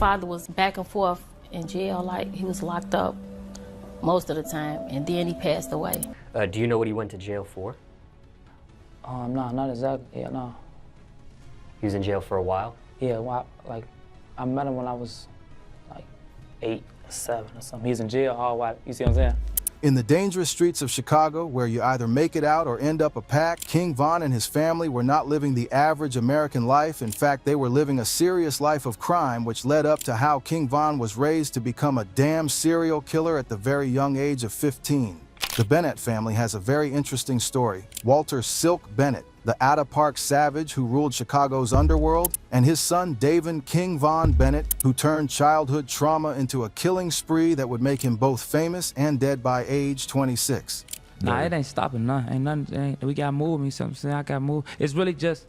father was back and forth in jail, like he was locked up most of the time, and then he passed away. Do you know what he went to jail for? No, not exactly. Yeah, no. He was in jail for a while? Yeah, well, like I met him when I was like 8 or 7 or something. He was in jail all while. You see what I'm saying? In the dangerous streets of Chicago, where you either make it out or end up a pack, King Von and his family were not living the average American life. In fact, they were living a serious life of crime, which led up to how King Von was raised to become a damn serial killer at the very young age of 15. The Bennett family has a very interesting story. Walter "Silk" Bennett, the out-of-park savage who ruled Chicago's underworld, and his son David King Von Bennett, who turned childhood trauma into a killing spree that would make him both famous and dead by age 26. Nah, it ain't stopping nothing. Ain't nothing. We got moved. Me something saying I got moved. It's really just.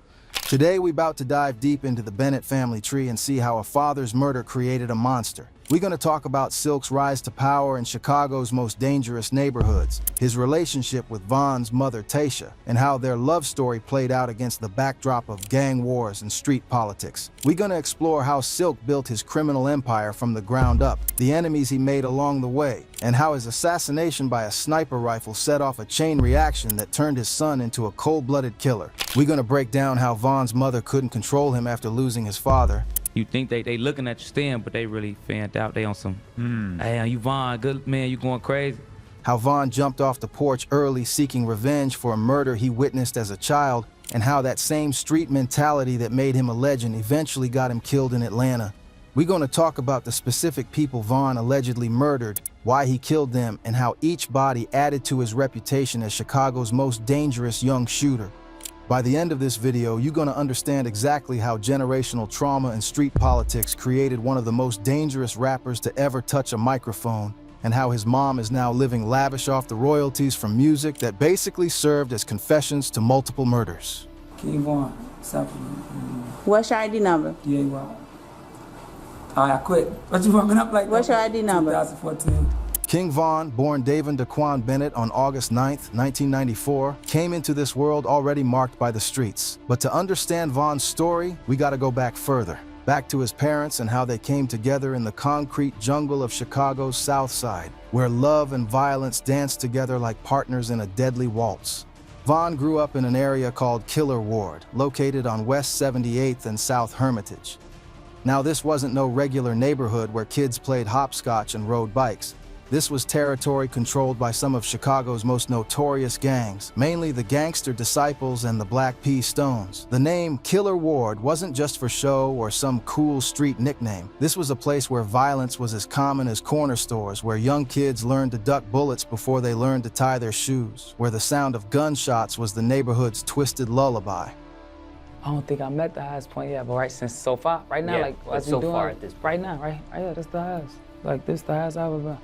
Today we about to dive deep into the Bennett family tree and see how a father's murder created a monster. We're going to talk about Silk's rise to power in Chicago's most dangerous neighborhoods, his relationship with Von's mother Tasha, and how their love story played out against the backdrop of gang wars and street politics. We're going to explore how Silk built his criminal empire from the ground up, the enemies he made along the way, and how his assassination by a sniper rifle set off a chain reaction that turned his son into a cold-blooded killer. We're going to break down how Von's mother couldn't control him after losing his father. You think they looking at you stand, but they really fanned out. They on some, hey, you Von, good man, you going crazy. How Von jumped off the porch early seeking revenge for a murder he witnessed as a child, and how that same street mentality that made him a legend eventually got him killed in Atlanta. We're going to talk about the specific people Von allegedly murdered, why he killed them, and how each body added to his reputation as Chicago's most dangerous young shooter. By the end of this video, you're going to understand exactly how generational trauma and street politics created one of the most dangerous rappers to ever touch a microphone, and how his mom is now living lavish off the royalties from music that basically served as confessions to multiple murders. King Von, What's your ID number? Yeah, well. I quit. What you fucking up like What's that? your ID number? 2014. King Von, born David Daquan Bennett on August 9, 1994, came into this world already marked by the streets. But to understand Von's story, we gotta go back further. Back to his parents and how they came together in the concrete jungle of Chicago's South Side, where love and violence danced together like partners in a deadly waltz. Von grew up in an area called Killer Ward, located on West 78th and South Hermitage. Now, this wasn't no regular neighborhood where kids played hopscotch and rode bikes. This was territory controlled by some of Chicago's most notorious gangs, mainly the Gangster Disciples and the Black P Stones. The name Killer Ward wasn't just for show or some cool street nickname. This was a place where violence was as common as corner stores, where young kids learned to duck bullets before they learned to tie their shoes, where the sound of gunshots was the neighborhood's twisted lullaby. I don't think I'm at the highest point yet, but right since so far, right now, Yeah, like as so we doing far at this point. right now, right? Yeah, that's the highest. Like this the highest I've ever been.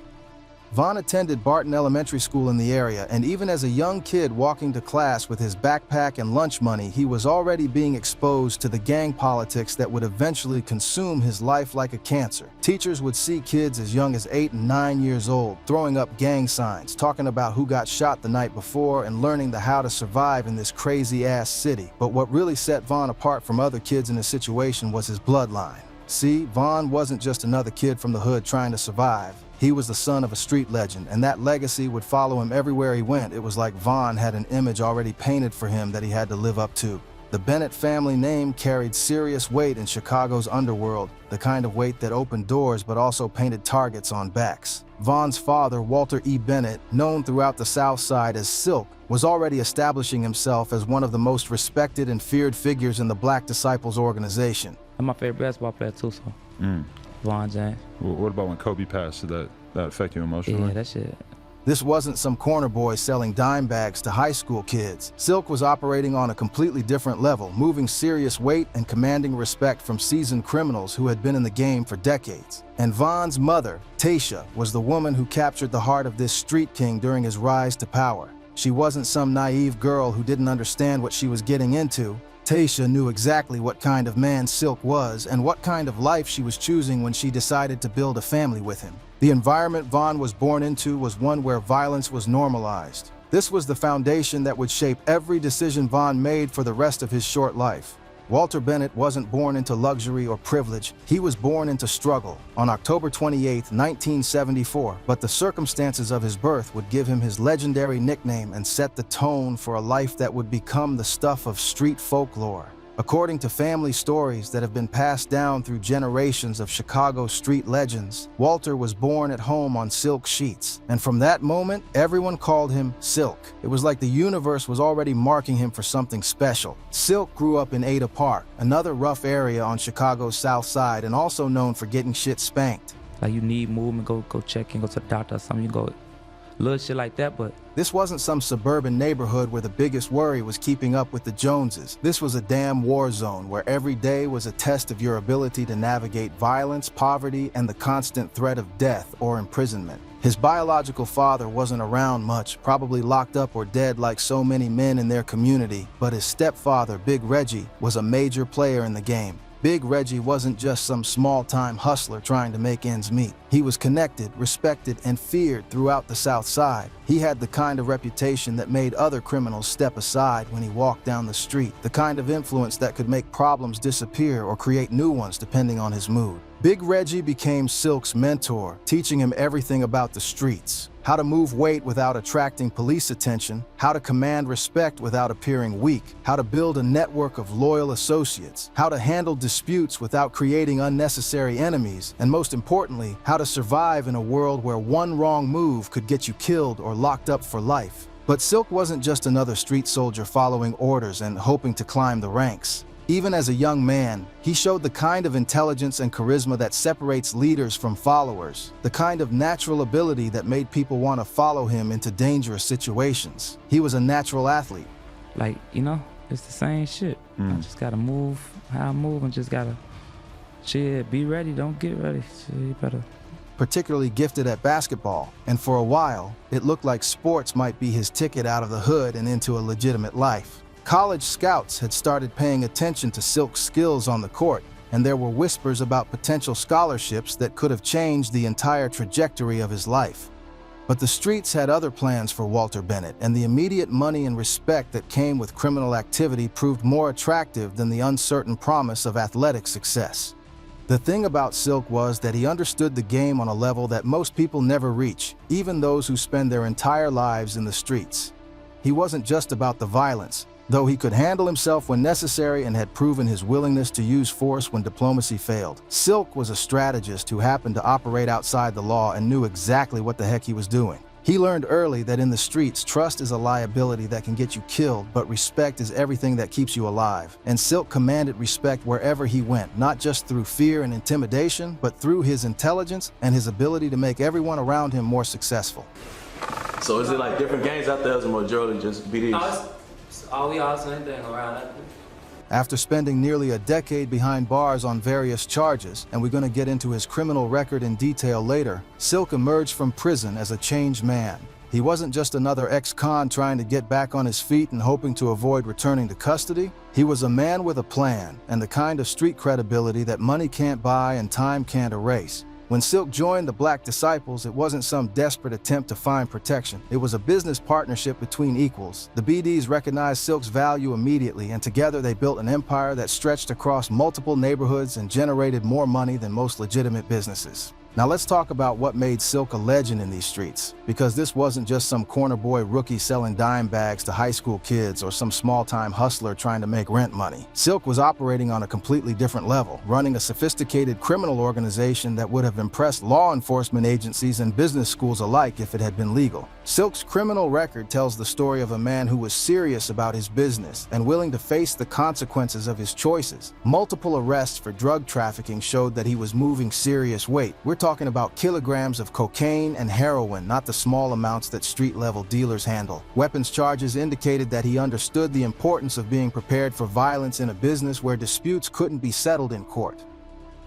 Von attended Barton Elementary School in the area, and even as a young kid walking to class with his backpack and lunch money, he was already being exposed to the gang politics that would eventually consume his life like a cancer. Teachers would see kids as young as 8 and 9 years old, throwing up gang signs, talking about who got shot the night before, and learning the how to survive in this crazy-ass city. But what really set Von apart from other kids in his situation was his bloodline. See, Von wasn't just another kid from the hood trying to survive. He was the son of a street legend, and that legacy would follow him everywhere he went. It was like Von had an image already painted for him that he had to live up to. The Bennett family name carried serious weight in Chicago's underworld, the kind of weight that opened doors but also painted targets on backs. Von's father, Walter E. Bennett, known throughout the South Side as Silk, was already establishing himself as one of the most respected and feared figures in the Black Disciples organization. I'm my favorite basketball player too, so. Von James. What about when Kobe passed? Did that affect you emotionally? Yeah, that shit. This wasn't some corner boy selling dime bags to high school kids. Silk was operating on a completely different level, moving serious weight and commanding respect from seasoned criminals who had been in the game for decades. And Von's mother, Tasha, was the woman who captured the heart of this street king during his rise to power. She wasn't some naive girl who didn't understand what she was getting into. Tasha knew exactly what kind of man Silk was and what kind of life she was choosing when she decided to build a family with him. The environment Von was born into was one where violence was normalized. This was the foundation that would shape every decision Von made for the rest of his short life. Walter Bennett wasn't born into luxury or privilege, he was born into struggle on October 28, 1974, but the circumstances of his birth would give him his legendary nickname and set the tone for a life that would become the stuff of street folklore. According to family stories that have been passed down through generations of Chicago street legends, Walter was born at home on silk sheets, and from that moment, everyone called him Silk. It was like the universe was already marking him for something special. Silk grew up in Ada Park, another rough area on Chicago's South Side and also known for getting shit spanked. Like you need movement, go check in, go to the doctor or something, you go, little shit like that, but this wasn't some suburban neighborhood where the biggest worry was keeping up with the Joneses. This was a damn war zone where every day was a test of your ability to navigate violence, poverty, and the constant threat of death or imprisonment. His biological father wasn't around much, probably locked up or dead like so many men in their community, but his stepfather, Big Reggie, was a major player in the game. Big Reggie wasn't just some small-time hustler trying to make ends meet. He was connected, respected, and feared throughout the South Side. He had the kind of reputation that made other criminals step aside when he walked down the street, the kind of influence that could make problems disappear or create new ones depending on his mood. Big Reggie became Silk's mentor, teaching him everything about the streets. How to move weight without attracting police attention, how to command respect without appearing weak, how to build a network of loyal associates, how to handle disputes without creating unnecessary enemies, and most importantly, how to survive in a world where one wrong move could get you killed or locked up for life. But Silk wasn't just another street soldier following orders and hoping to climb the ranks. Even as a young man, he showed the kind of intelligence and charisma that separates leaders from followers, the kind of natural ability that made people want to follow him into dangerous situations. He was a natural athlete. like, you know, it's the same shit. I just gotta move how I move and just gotta chill, be ready, don't get ready. Shit, you better. Particularly gifted at basketball, and for a while, it looked like sports might be his ticket out of the hood and into a legitimate life. College scouts had started paying attention to Silk's skills on the court, and there were whispers about potential scholarships that could have changed the entire trajectory of his life. But the streets had other plans for Walter Bennett, and the immediate money and respect that came with criminal activity proved more attractive than the uncertain promise of athletic success. The thing about Silk was that he understood the game on a level that most people never reach, even those who spend their entire lives in the streets. He wasn't just about the violence. Though he could handle himself when necessary and had proven his willingness to use force when diplomacy failed, Silk was a strategist who happened to operate outside the law and knew exactly what the heck he was doing. He learned early that in the streets, trust is a liability that can get you killed, but respect is everything that keeps you alive. And Silk commanded respect wherever he went, not just through fear and intimidation, but through his intelligence and his ability to make everyone around him more successful. So is it like different gangs out there, or is it majority just BDs? We all same thing around that. After spending nearly a decade behind bars on various charges, and we're going to get into his criminal record in detail later, Silk emerged from prison as a changed man. He wasn't just another ex-con trying to get back on his feet and hoping to avoid returning to custody. He was a man with a plan and the kind of street credibility that money can't buy and time can't erase. When Silk joined the Black Disciples, it wasn't some desperate attempt to find protection. It was a business partnership between equals. The BDs recognized Silk's value immediately, and together they built an empire that stretched across multiple neighborhoods and generated more money than most legitimate businesses. Now let's talk about what made Silk a legend in these streets, because this wasn't just some corner boy rookie selling dime bags to high school kids or some small-time hustler trying to make rent money. Silk was operating on a completely different level, running a sophisticated criminal organization that would have impressed law enforcement agencies and business schools alike if it had been legal. Silk's criminal record tells the story of a man who was serious about his business and willing to face the consequences of his choices. Multiple arrests for drug trafficking showed that he was moving serious weight. We're talking about kilograms of cocaine and heroin, not the small amounts that street-level dealers handle. Weapons charges indicated that he understood the importance of being prepared for violence in a business where disputes couldn't be settled in court.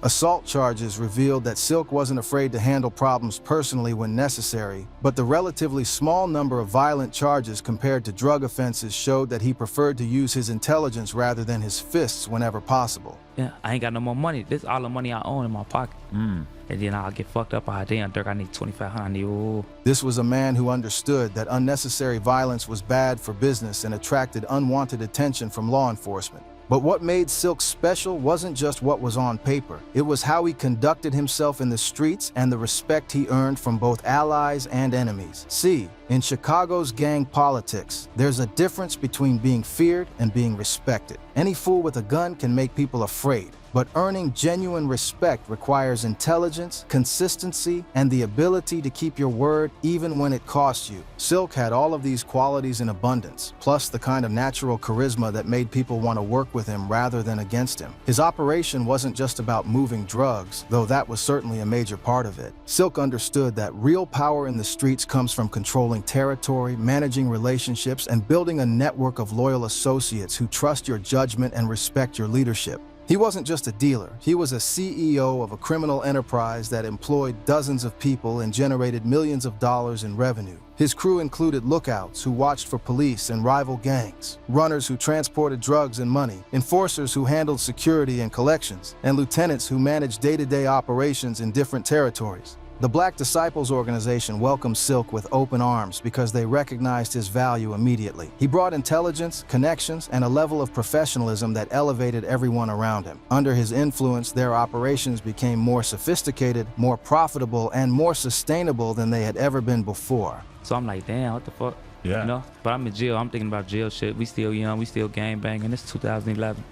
Assault charges revealed that Silk wasn't afraid to handle problems personally when necessary, but the relatively small number of violent charges compared to drug offenses showed that he preferred to use his intelligence rather than his fists whenever possible. Yeah, I ain't got no more money. This is all the money I own in my pocket. And then I'll get fucked up. Damn, Dirk, I need $2,500. This was a man who understood that unnecessary violence was bad for business and attracted unwanted attention from law enforcement. But what made Silk special wasn't just what was on paper. It was how he conducted himself in the streets and the respect he earned from both allies and enemies. See, in Chicago's gang politics, there's a difference between being feared and being respected. Any fool with a gun can make people afraid, but earning genuine respect requires intelligence, consistency, and the ability to keep your word even when it costs you. Silk had all of these qualities in abundance, plus the kind of natural charisma that made people want to work with him rather than against him. His operation wasn't just about moving drugs, though that was certainly a major part of it. Silk understood that real power in the streets comes from controlling territory, managing relationships, and building a network of loyal associates who trust your judgment and respect your leadership. He wasn't just a dealer, he was a CEO of a criminal enterprise that employed dozens of people and generated millions of dollars in revenue. His crew included lookouts who watched for police and rival gangs, runners who transported drugs and money, enforcers who handled security and collections, and lieutenants who managed day-to-day operations in different territories. The Black Disciples organization welcomed Silk with open arms because they recognized his value immediately. He brought intelligence, connections, and a level of professionalism that elevated everyone around him. Under his influence, their operations became more sophisticated, more profitable, and more sustainable than they had ever been before. So I'm like, damn, what the fuck? Yeah. You know? But I'm in jail. I'm thinking about jail shit. We still young. We still gang banging. It's 2011.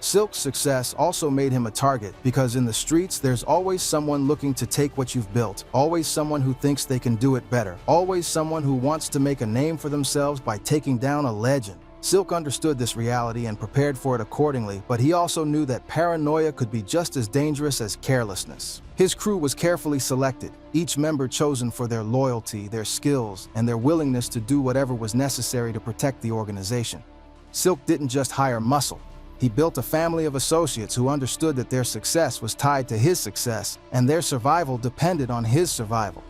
Silk's success also made him a target because in the streets, there's always someone looking to take what you've built, always someone who thinks they can do it better, always someone who wants to make a name for themselves by taking down a legend. Silk understood this reality and prepared for it accordingly, but he also knew that paranoia could be just as dangerous as carelessness. His crew was carefully selected, each member chosen for their loyalty, their skills, and their willingness to do whatever was necessary to protect the organization. Silk didn't just hire muscle. He built a family of associates who understood that their success was tied to his success, and their survival depended on his survival.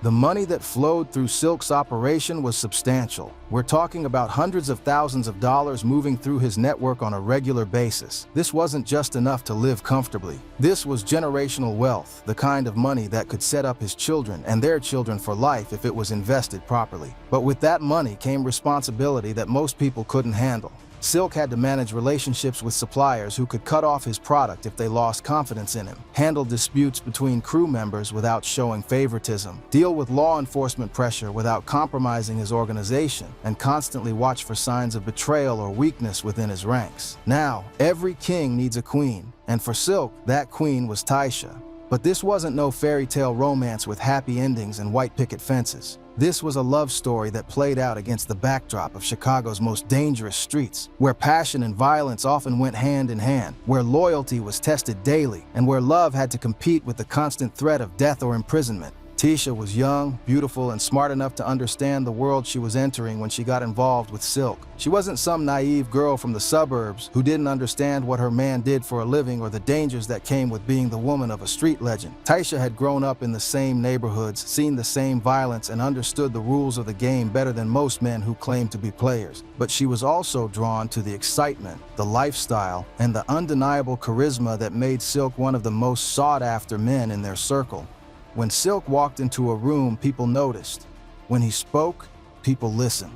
The money that flowed through Silk's operation was substantial. We're talking about hundreds of thousands of dollars moving through his network on a regular basis. This wasn't just enough to live comfortably. This was generational wealth, the kind of money that could set up his children and their children for life if it was invested properly. But with that money came responsibility that most people couldn't handle. Silk had to manage relationships with suppliers who could cut off his product if they lost confidence in him, handle disputes between crew members without showing favoritism, deal with law enforcement pressure without compromising his organization, and constantly watch for signs of betrayal or weakness within his ranks. Now, every king needs a queen, and for Silk, that queen was Taisha. But this wasn't no fairy tale romance with happy endings and white picket fences. This was a love story that played out against the backdrop of Chicago's most dangerous streets, where passion and violence often went hand in hand, where loyalty was tested daily, and where love had to compete with the constant threat of death or imprisonment. Tisha was young, beautiful, and smart enough to understand the world she was entering when she got involved with Silk. She wasn't some naive girl from the suburbs who didn't understand what her man did for a living or the dangers that came with being the woman of a street legend. Taisha had grown up in the same neighborhoods, seen the same violence, and understood the rules of the game better than most men who claimed to be players. But she was also drawn to the excitement, the lifestyle, and the undeniable charisma that made Silk one of the most sought-after men in their circle. When Silk walked into a room, people noticed. When he spoke, people listened.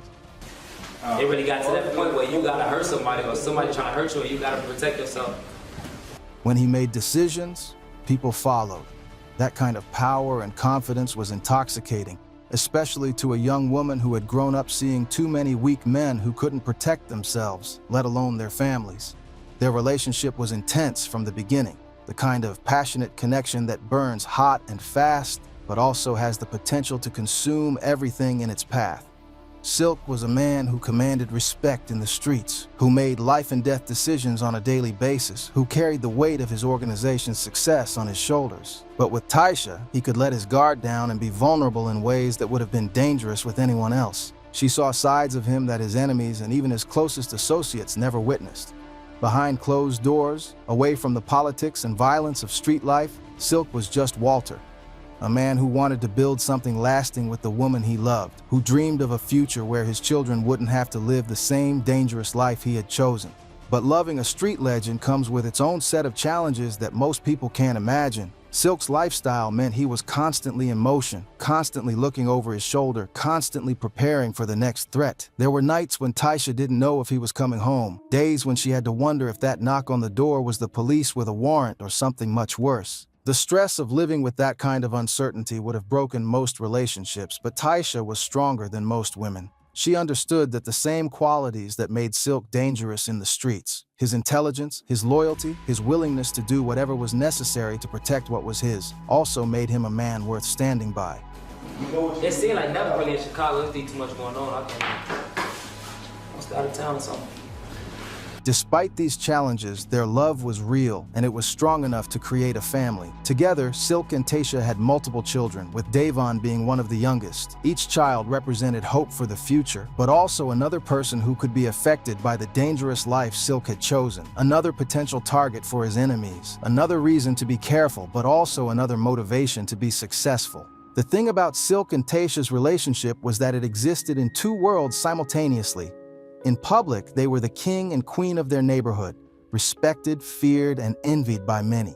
It really got to that point where you gotta hurt somebody or somebody trying to hurt you and you gotta protect yourself. When he made decisions, people followed. That kind of power and confidence was intoxicating, especially to a young woman who had grown up seeing too many weak men who couldn't protect themselves, let alone their families. Their relationship was intense from the beginning. The kind of passionate connection that burns hot and fast, but also has the potential to consume everything in its path. Silk was a man who commanded respect in the streets, who made life and death decisions on a daily basis, who carried the weight of his organization's success on his shoulders. But with Taisha, he could let his guard down and be vulnerable in ways that would have been dangerous with anyone else. She saw sides of him that his enemies and even his closest associates never witnessed. Behind closed doors, away from the politics and violence of street life, Silk was just Walter, a man who wanted to build something lasting with the woman he loved, who dreamed of a future where his children wouldn't have to live the same dangerous life he had chosen. But loving a street legend comes with its own set of challenges that most people can't imagine. Silk's lifestyle meant he was constantly in motion, constantly looking over his shoulder, constantly preparing for the next threat. There were nights when Taisha didn't know if he was coming home, days when she had to wonder if that knock on the door was the police with a warrant or something much worse. The stress of living with that kind of uncertainty would have broken most relationships, but Taisha was stronger than most women. She understood that the same qualities that made Silk dangerous in the streets, his intelligence, his loyalty, his willingness to do whatever was necessary to protect what was his, also made him a man worth standing by. It seemed like never really in Chicago. There's too much going on. I must go out of town or something. Despite these challenges, their love was real, and it was strong enough to create a family. Together, Silk and Taisha had multiple children, with Davon being one of the youngest. Each child represented hope for the future, but also another person who could be affected by the dangerous life Silk had chosen, another potential target for his enemies, another reason to be careful, but also another motivation to be successful. The thing about Silk and Taisha's relationship was that it existed in two worlds simultaneously. In public, they were the king and queen of their neighborhood, respected, feared, and envied by many.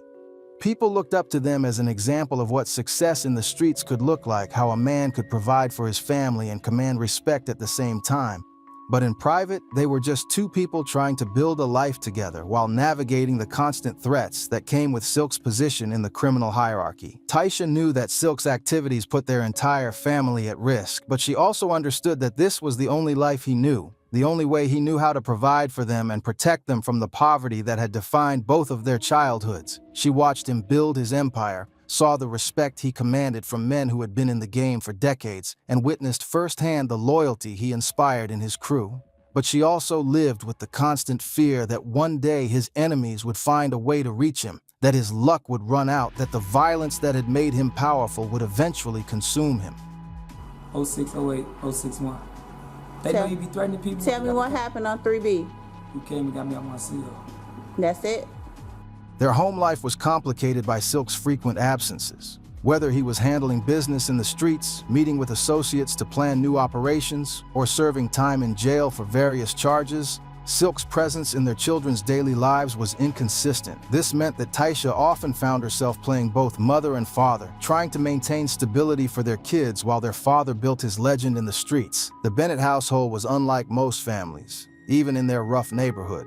People looked up to them as an example of what success in the streets could look like, how a man could provide for his family and command respect at the same time. But in private, they were just two people trying to build a life together while navigating the constant threats that came with Silk's position in the criminal hierarchy. Taisha knew that Silk's activities put their entire family at risk, but she also understood that this was the only life he knew. The only way he knew how to provide for them and protect them from the poverty that had defined both of their childhoods. She watched him build his empire, saw the respect he commanded from men who had been in the game for decades, and witnessed firsthand the loyalty he inspired in his crew. But she also lived with the constant fear that one day his enemies would find a way to reach him, that his luck would run out, that the violence that had made him powerful would eventually consume him. 06, 08, 061. They know you be threatening people. Tell me what happened on 3B. You came and got me out my seal. That's it? Their home life was complicated by Silk's frequent absences. Whether he was handling business in the streets, meeting with associates to plan new operations, or serving time in jail for various charges, Silk's presence in their children's daily lives was inconsistent. This meant that Taisha often found herself playing both mother and father, trying to maintain stability for their kids while their father built his legend in the streets. The Bennett household was unlike most families, even in their rough neighborhood.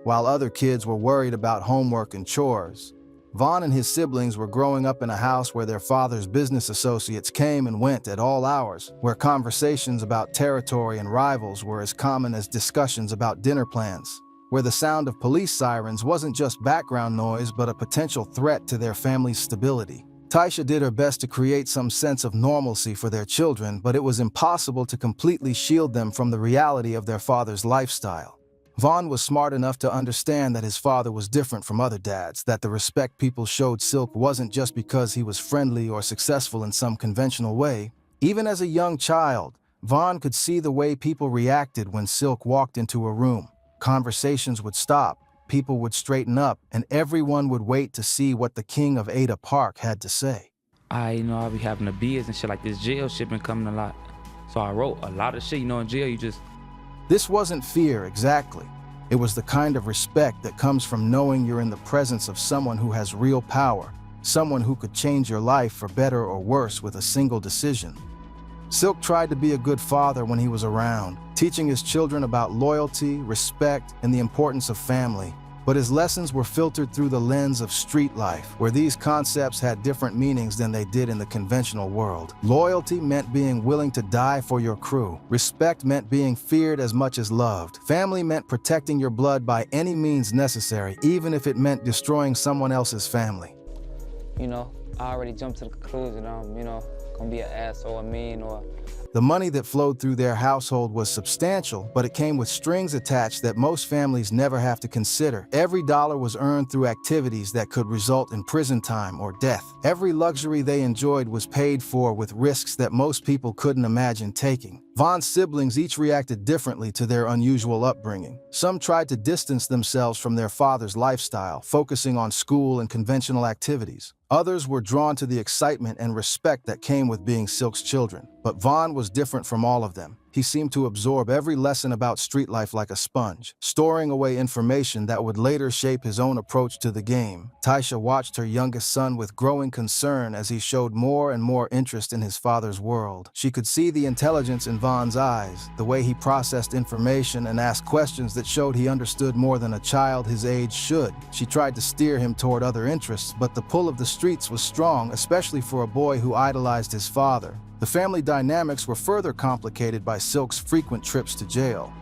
While other kids were worried about homework and chores, Vaughn and his siblings were growing up in a house where their father's business associates came and went at all hours, where conversations about territory and rivals were as common as discussions about dinner plans, where the sound of police sirens wasn't just background noise but a potential threat to their family's stability. Taisha did her best to create some sense of normalcy for their children, but it was impossible to completely shield them from the reality of their father's lifestyle. Vaughn was smart enough to understand that his father was different from other dads, that the respect people showed Silk wasn't just because he was friendly or successful in some conventional way. Even as a young child, Vaughn could see the way people reacted when Silk walked into a room. Conversations would stop, people would straighten up, and everyone would wait to see what the king of Ada Park had to say. I'll be having the beers and shit, like this jail shit been coming a lot. So I wrote a lot of shit, in jail you just... This wasn't fear, exactly. It was the kind of respect that comes from knowing you're in the presence of someone who has real power, someone who could change your life for better or worse with a single decision. Silk tried to be a good father when he was around, teaching his children about loyalty, respect, and the importance of family. But his lessons were filtered through the lens of street life, where these concepts had different meanings than they did in the conventional world. Loyalty meant being willing to die for your crew. Respect meant being feared as much as loved. Family meant protecting your blood by any means necessary, even if it meant destroying someone else's family. I already jumped to the conclusion I'm, gonna be an asshole or mean or... The money that flowed through their household was substantial, but it came with strings attached that most families never have to consider. Every dollar was earned through activities that could result in prison time or death. Every luxury they enjoyed was paid for with risks that most people couldn't imagine taking. Vaughn's siblings each reacted differently to their unusual upbringing. Some tried to distance themselves from their father's lifestyle, focusing on school and conventional activities. Others were drawn to the excitement and respect that came with being Silk's children. But Vaughn was different from all of them. He seemed to absorb every lesson about street life like a sponge, storing away information that would later shape his own approach to the game. Taisha watched her youngest son with growing concern as he showed more and more interest in his father's world. She could see the intelligence in Von's eyes, the way he processed information and asked questions that showed he understood more than a child his age should. She tried to steer him toward other interests, but the pull of the streets was strong, especially for a boy who idolized his father. The family dynamics were further complicated by Silk's frequent trips to jail.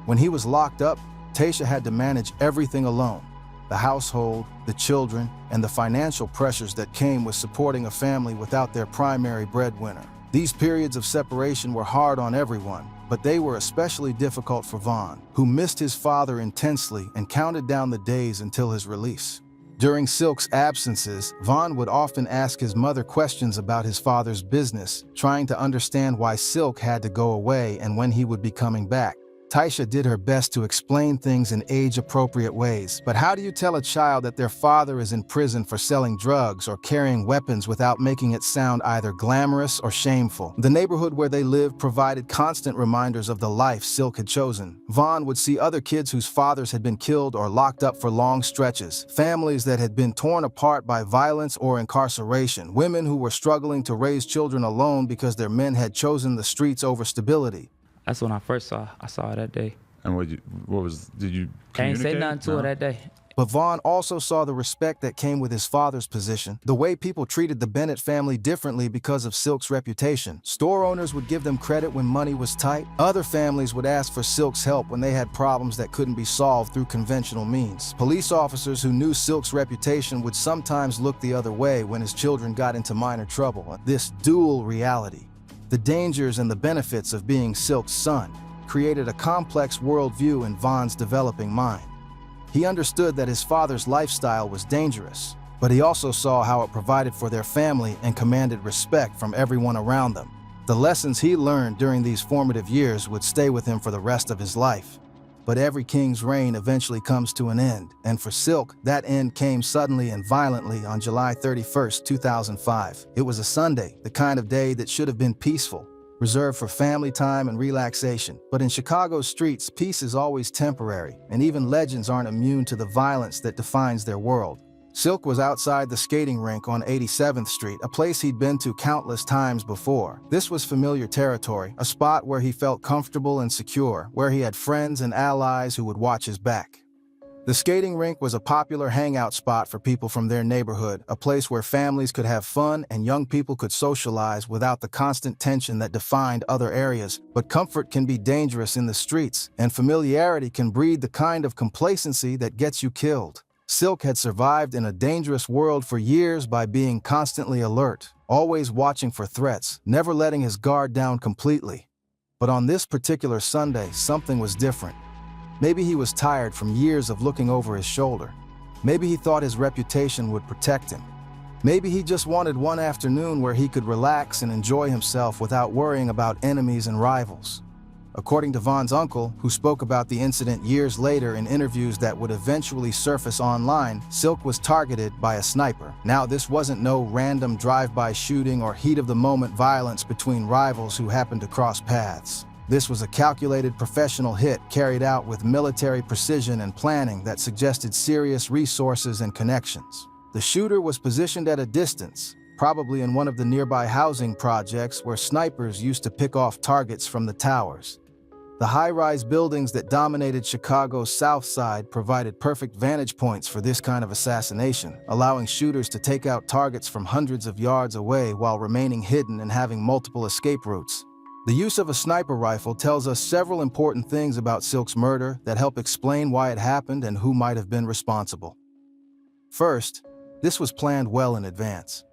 When he was locked up, Taisha had to manage everything alone: the household, the children, and the financial pressures that came with supporting a family without their primary breadwinner. These periods of separation were hard on everyone, but they were especially difficult for Von, who missed his father intensely and counted down the days until his release. During Silk's absences, Von would often ask his mother questions about his father's business, trying to understand why Silk had to go away and when he would be coming back. Taisha did her best to explain things in age-appropriate ways, but how do you tell a child that their father is in prison for selling drugs or carrying weapons without making it sound either glamorous or shameful? The neighborhood where they lived provided constant reminders of the life Silk had chosen. Von would see other kids whose fathers had been killed or locked up for long stretches, families that had been torn apart by violence or incarceration, women who were struggling to raise children alone because their men had chosen the streets over stability. That's when I first saw. I saw her that day. And did you I ain't say communicate? nothing to her that day. But Von also saw the respect that came with his father's position, the way people treated the Bennett family differently because of Silk's reputation. Store owners would give them credit when money was tight. Other families would ask for Silk's help when they had problems that couldn't be solved through conventional means. Police officers who knew Silk's reputation would sometimes look the other way when his children got into minor trouble. This dual reality, the dangers and the benefits of being Silk's son, created a complex worldview in Von's developing mind. He understood that his father's lifestyle was dangerous, but he also saw how it provided for their family and commanded respect from everyone around them. The lessons he learned during these formative years would stay with him for the rest of his life. But every king's reign eventually comes to an end, and for Silk, that end came suddenly and violently on July 31st, 2005. It was a Sunday, the kind of day that should have been peaceful, reserved for family time and relaxation. But in Chicago's streets, peace is always temporary, and even legends aren't immune to the violence that defines their world. Silk was outside the skating rink on 87th Street, a place he'd been to countless times before. This was familiar territory, a spot where he felt comfortable and secure, where he had friends and allies who would watch his back. The skating rink was a popular hangout spot for people from their neighborhood, a place where families could have fun and young people could socialize without the constant tension that defined other areas. But comfort can be dangerous in the streets, and familiarity can breed the kind of complacency that gets you killed. Silk had survived in a dangerous world for years by being constantly alert, always watching for threats, never letting his guard down completely. But on this particular Sunday, something was different. Maybe he was tired from years of looking over his shoulder. Maybe he thought his reputation would protect him. Maybe he just wanted one afternoon where he could relax and enjoy himself without worrying about enemies and rivals. According to Von's uncle, who spoke about the incident years later in interviews that would eventually surface online, Silk was targeted by a sniper. Now, this wasn't no random drive-by shooting or heat-of-the-moment violence between rivals who happened to cross paths. This was a calculated professional hit carried out with military precision and planning that suggested serious resources and connections. The shooter was positioned at a distance, probably in one of the nearby housing projects where snipers used to pick off targets from the towers. The high-rise buildings that dominated Chicago's South Side provided perfect vantage points for this kind of assassination, allowing shooters to take out targets from hundreds of yards away while remaining hidden and having multiple escape routes. The use of a sniper rifle tells us several important things about Silk's murder that help explain why it happened and who might have been responsible. First, this was planned well in advance.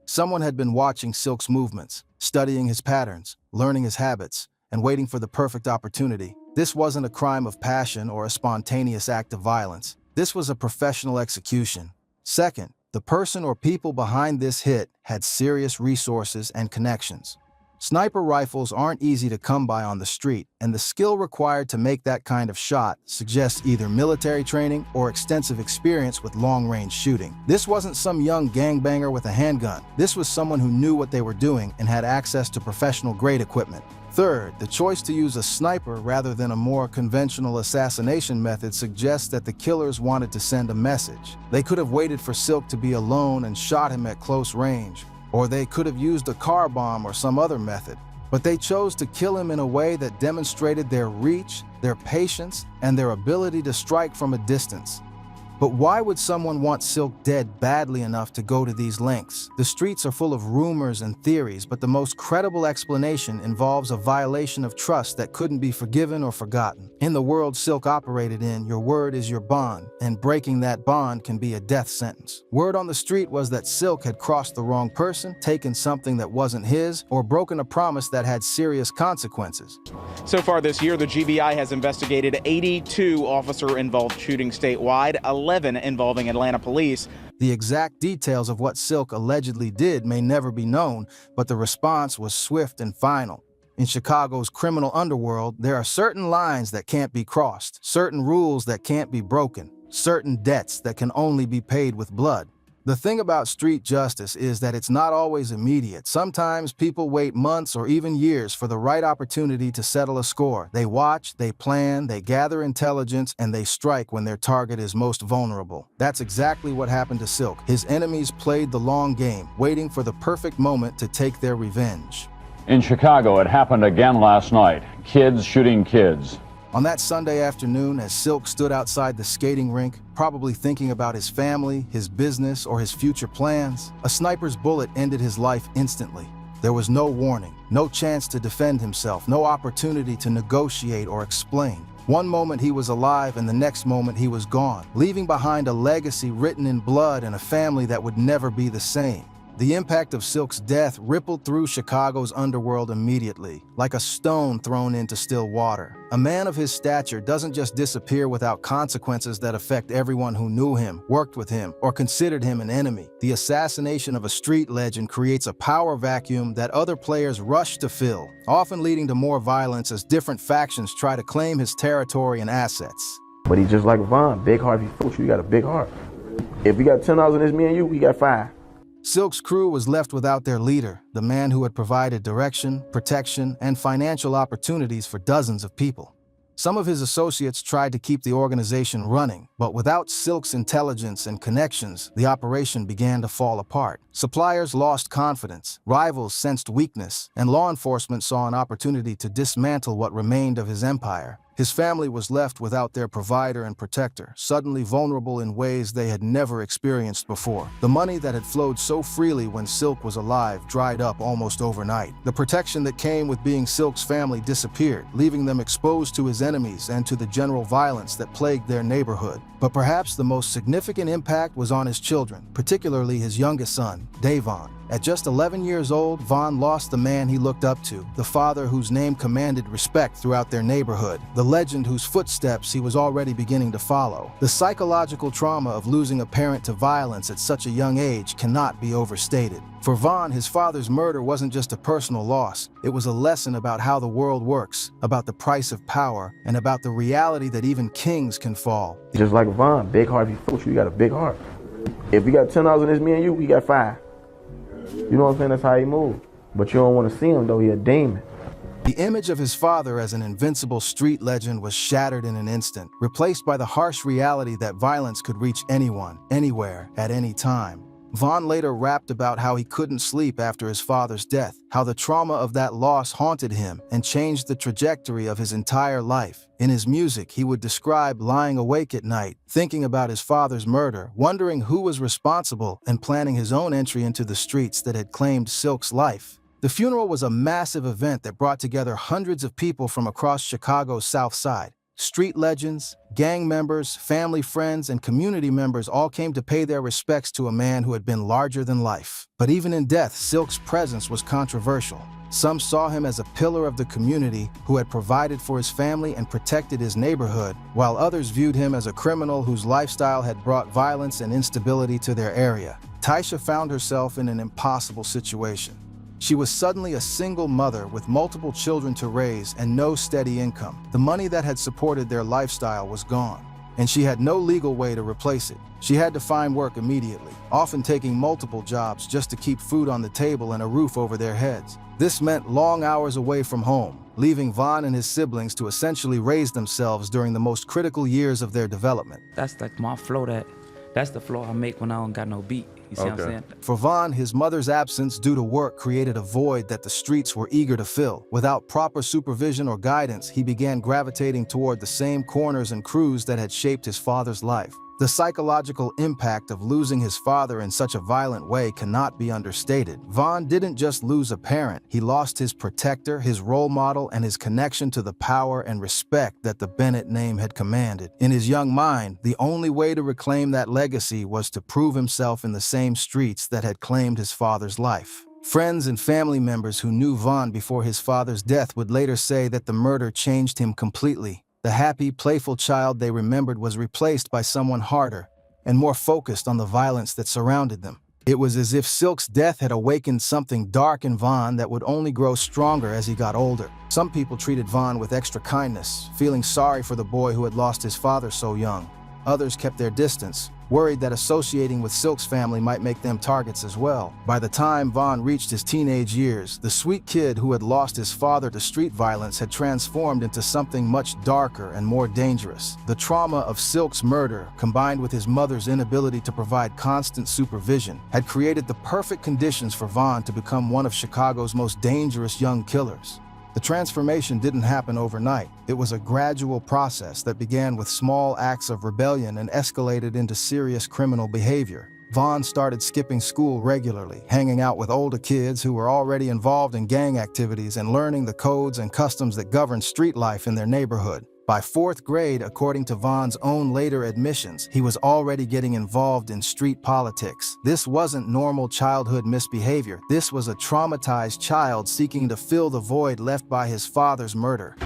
Someone had been watching Silk's movements, studying his patterns, learning his habits, and waiting for the perfect opportunity. This wasn't a crime of passion or a spontaneous act of violence. This was a professional execution. Second, the person or people behind this hit had serious resources and connections. Sniper rifles aren't easy to come by on the street, and the skill required to make that kind of shot suggests either military training or extensive experience with long-range shooting. This wasn't some young gangbanger with a handgun. This was someone who knew what they were doing and had access to professional-grade equipment. Third, the choice to use a sniper rather than a more conventional assassination method suggests that the killers wanted to send a message. They could have waited for Silk to be alone and shot him at close range, or they could have used a car bomb or some other method. But they chose to kill him in a way that demonstrated their reach, their patience, and their ability to strike from a distance. But why would someone want Silk dead badly enough to go to these lengths? The streets are full of rumors and theories, but the most credible explanation involves a violation of trust that couldn't be forgiven or forgotten. In the world Silk operated in, your word is your bond, and breaking that bond can be a death sentence. Word on the street was that Silk had crossed the wrong person, taken something that wasn't his, or broken a promise that had serious consequences. So far this year, the GBI has investigated 82 officer-involved shootings statewide, 11 involving Atlanta police. The exact details of what Silk allegedly did may never be known, but the response was swift and final. In Chicago's criminal underworld, there are certain lines that can't be crossed, certain rules that can't be broken, certain debts that can only be paid with blood. The thing about street justice is that it's not always immediate. Sometimes people wait months or even years for the right opportunity to settle a score. They watch, they plan, they gather intelligence, and they strike when their target is most vulnerable. That's exactly what happened to Silk. His enemies played the long game, waiting for the perfect moment to take their revenge. In Chicago, it happened again last night. Kids shooting kids. On that Sunday afternoon, as Silk stood outside the skating rink, probably thinking about his family, his business, or his future plans, a sniper's bullet ended his life instantly. There was no warning, no chance to defend himself, no opportunity to negotiate or explain. One moment he was alive and the next moment he was gone, leaving behind a legacy written in blood and a family that would never be the same. The impact of Silk's death rippled through Chicago's underworld immediately, like a stone thrown into still water. A man of his stature doesn't just disappear without consequences that affect everyone who knew him, worked with him, or considered him an enemy. The assassination of a street legend creates a power vacuum that other players rush to fill, often leading to more violence as different factions try to claim his territory and assets. But he's just like Von, big heart. If he fools you, you got a big heart. If we got $10 in this, me and you, we got 5. Silk's crew was left without their leader, the man who had provided direction, protection, and financial opportunities for dozens of people. Some of his associates tried to keep the organization running, but without Silk's intelligence and connections, the operation began to fall apart. Suppliers lost confidence, rivals sensed weakness, and law enforcement saw an opportunity to dismantle what remained of his empire. His family was left without their provider and protector, suddenly vulnerable in ways they had never experienced before. The money that had flowed so freely when Silk was alive dried up almost overnight. The protection that came with being Silk's family disappeared, leaving them exposed to his enemies and to the general violence that plagued their neighborhood. But perhaps the most significant impact was on his children, particularly his youngest son, Davon. At just 11 years old, Von lost the man he looked up to, the father whose name commanded respect throughout their neighborhood, the legend whose footsteps he was already beginning to follow. The psychological trauma of losing a parent to violence at such a young age cannot be overstated. For Von, his father's murder wasn't just a personal loss. It was a lesson about how the world works, about the price of power, and about the reality that even kings can fall. Just like Von, big heart. If he fools you, you got a big heart. If we got $10 in this, me and you, we got 5. You know what I'm saying? That's how he moved. But you don't want to see him, though. He a demon. The image of his father as an invincible street legend was shattered in an instant, replaced by the harsh reality that violence could reach anyone, anywhere, at any time. Von later rapped about how he couldn't sleep after his father's death, how the trauma of that loss haunted him and changed the trajectory of his entire life. In his music, he would describe lying awake at night, thinking about his father's murder, wondering who was responsible, and planning his own entry into the streets that had claimed Silk's life. The funeral was a massive event that brought together hundreds of people from across Chicago's South Side. Street legends, gang members, family friends, and community members all came to pay their respects to a man who had been larger than life. But even in death, Silk's presence was controversial. Some saw him as a pillar of the community who had provided for his family and protected his neighborhood, while others viewed him as a criminal whose lifestyle had brought violence and instability to their area. Taisha found herself in an impossible situation. She was suddenly a single mother with multiple children to raise and no steady income. The money that had supported their lifestyle was gone. and she had no legal way to replace it. She had to find work immediately, often taking multiple jobs just to keep food on the table and a roof over their heads. This meant long hours away from home, leaving Vaughn and his siblings to essentially raise themselves during the most critical years of their development. That's like my flow that's the flow I make when I don't got no beat. You see what I'm saying? For Vaughn, his mother's absence due to work created a void that the streets were eager to fill. Without proper supervision or guidance, he began gravitating toward the same corners and crews that had shaped his father's life. The psychological impact of losing his father in such a violent way cannot be understated. Vaughn didn't just lose a parent, he lost his protector, his role model, and his connection to the power and respect that the Bennett name had commanded. In his young mind, the only way to reclaim that legacy was to prove himself in the same streets that had claimed his father's life. Friends and family members who knew Vaughn before his father's death would later say that the murder changed him completely. The happy, playful child they remembered was replaced by someone harder and more focused on the violence that surrounded them. It was as if Silk's death had awakened something dark in Vaughn that would only grow stronger as he got older. Some people treated Vaughn with extra kindness, feeling sorry for the boy who had lost his father so young. Others kept their distance, worried that associating with Silk's family might make them targets as well. By the time Vaughn reached his teenage years, the sweet kid who had lost his father to street violence had transformed into something much darker and more dangerous. The trauma of Silk's murder, combined with his mother's inability to provide constant supervision, had created the perfect conditions for Vaughn to become one of Chicago's most dangerous young killers. The transformation didn't happen overnight. It was a gradual process that began with small acts of rebellion and escalated into serious criminal behavior. Vaughn started skipping school regularly, hanging out with older kids who were already involved in gang activities and learning the codes and customs that governed street life in their neighborhood. By 4th grade, according to Vaughn's own later admissions, he was already getting involved in street politics. This wasn't normal childhood misbehavior. This was a traumatized child seeking to fill the void left by his father's murder.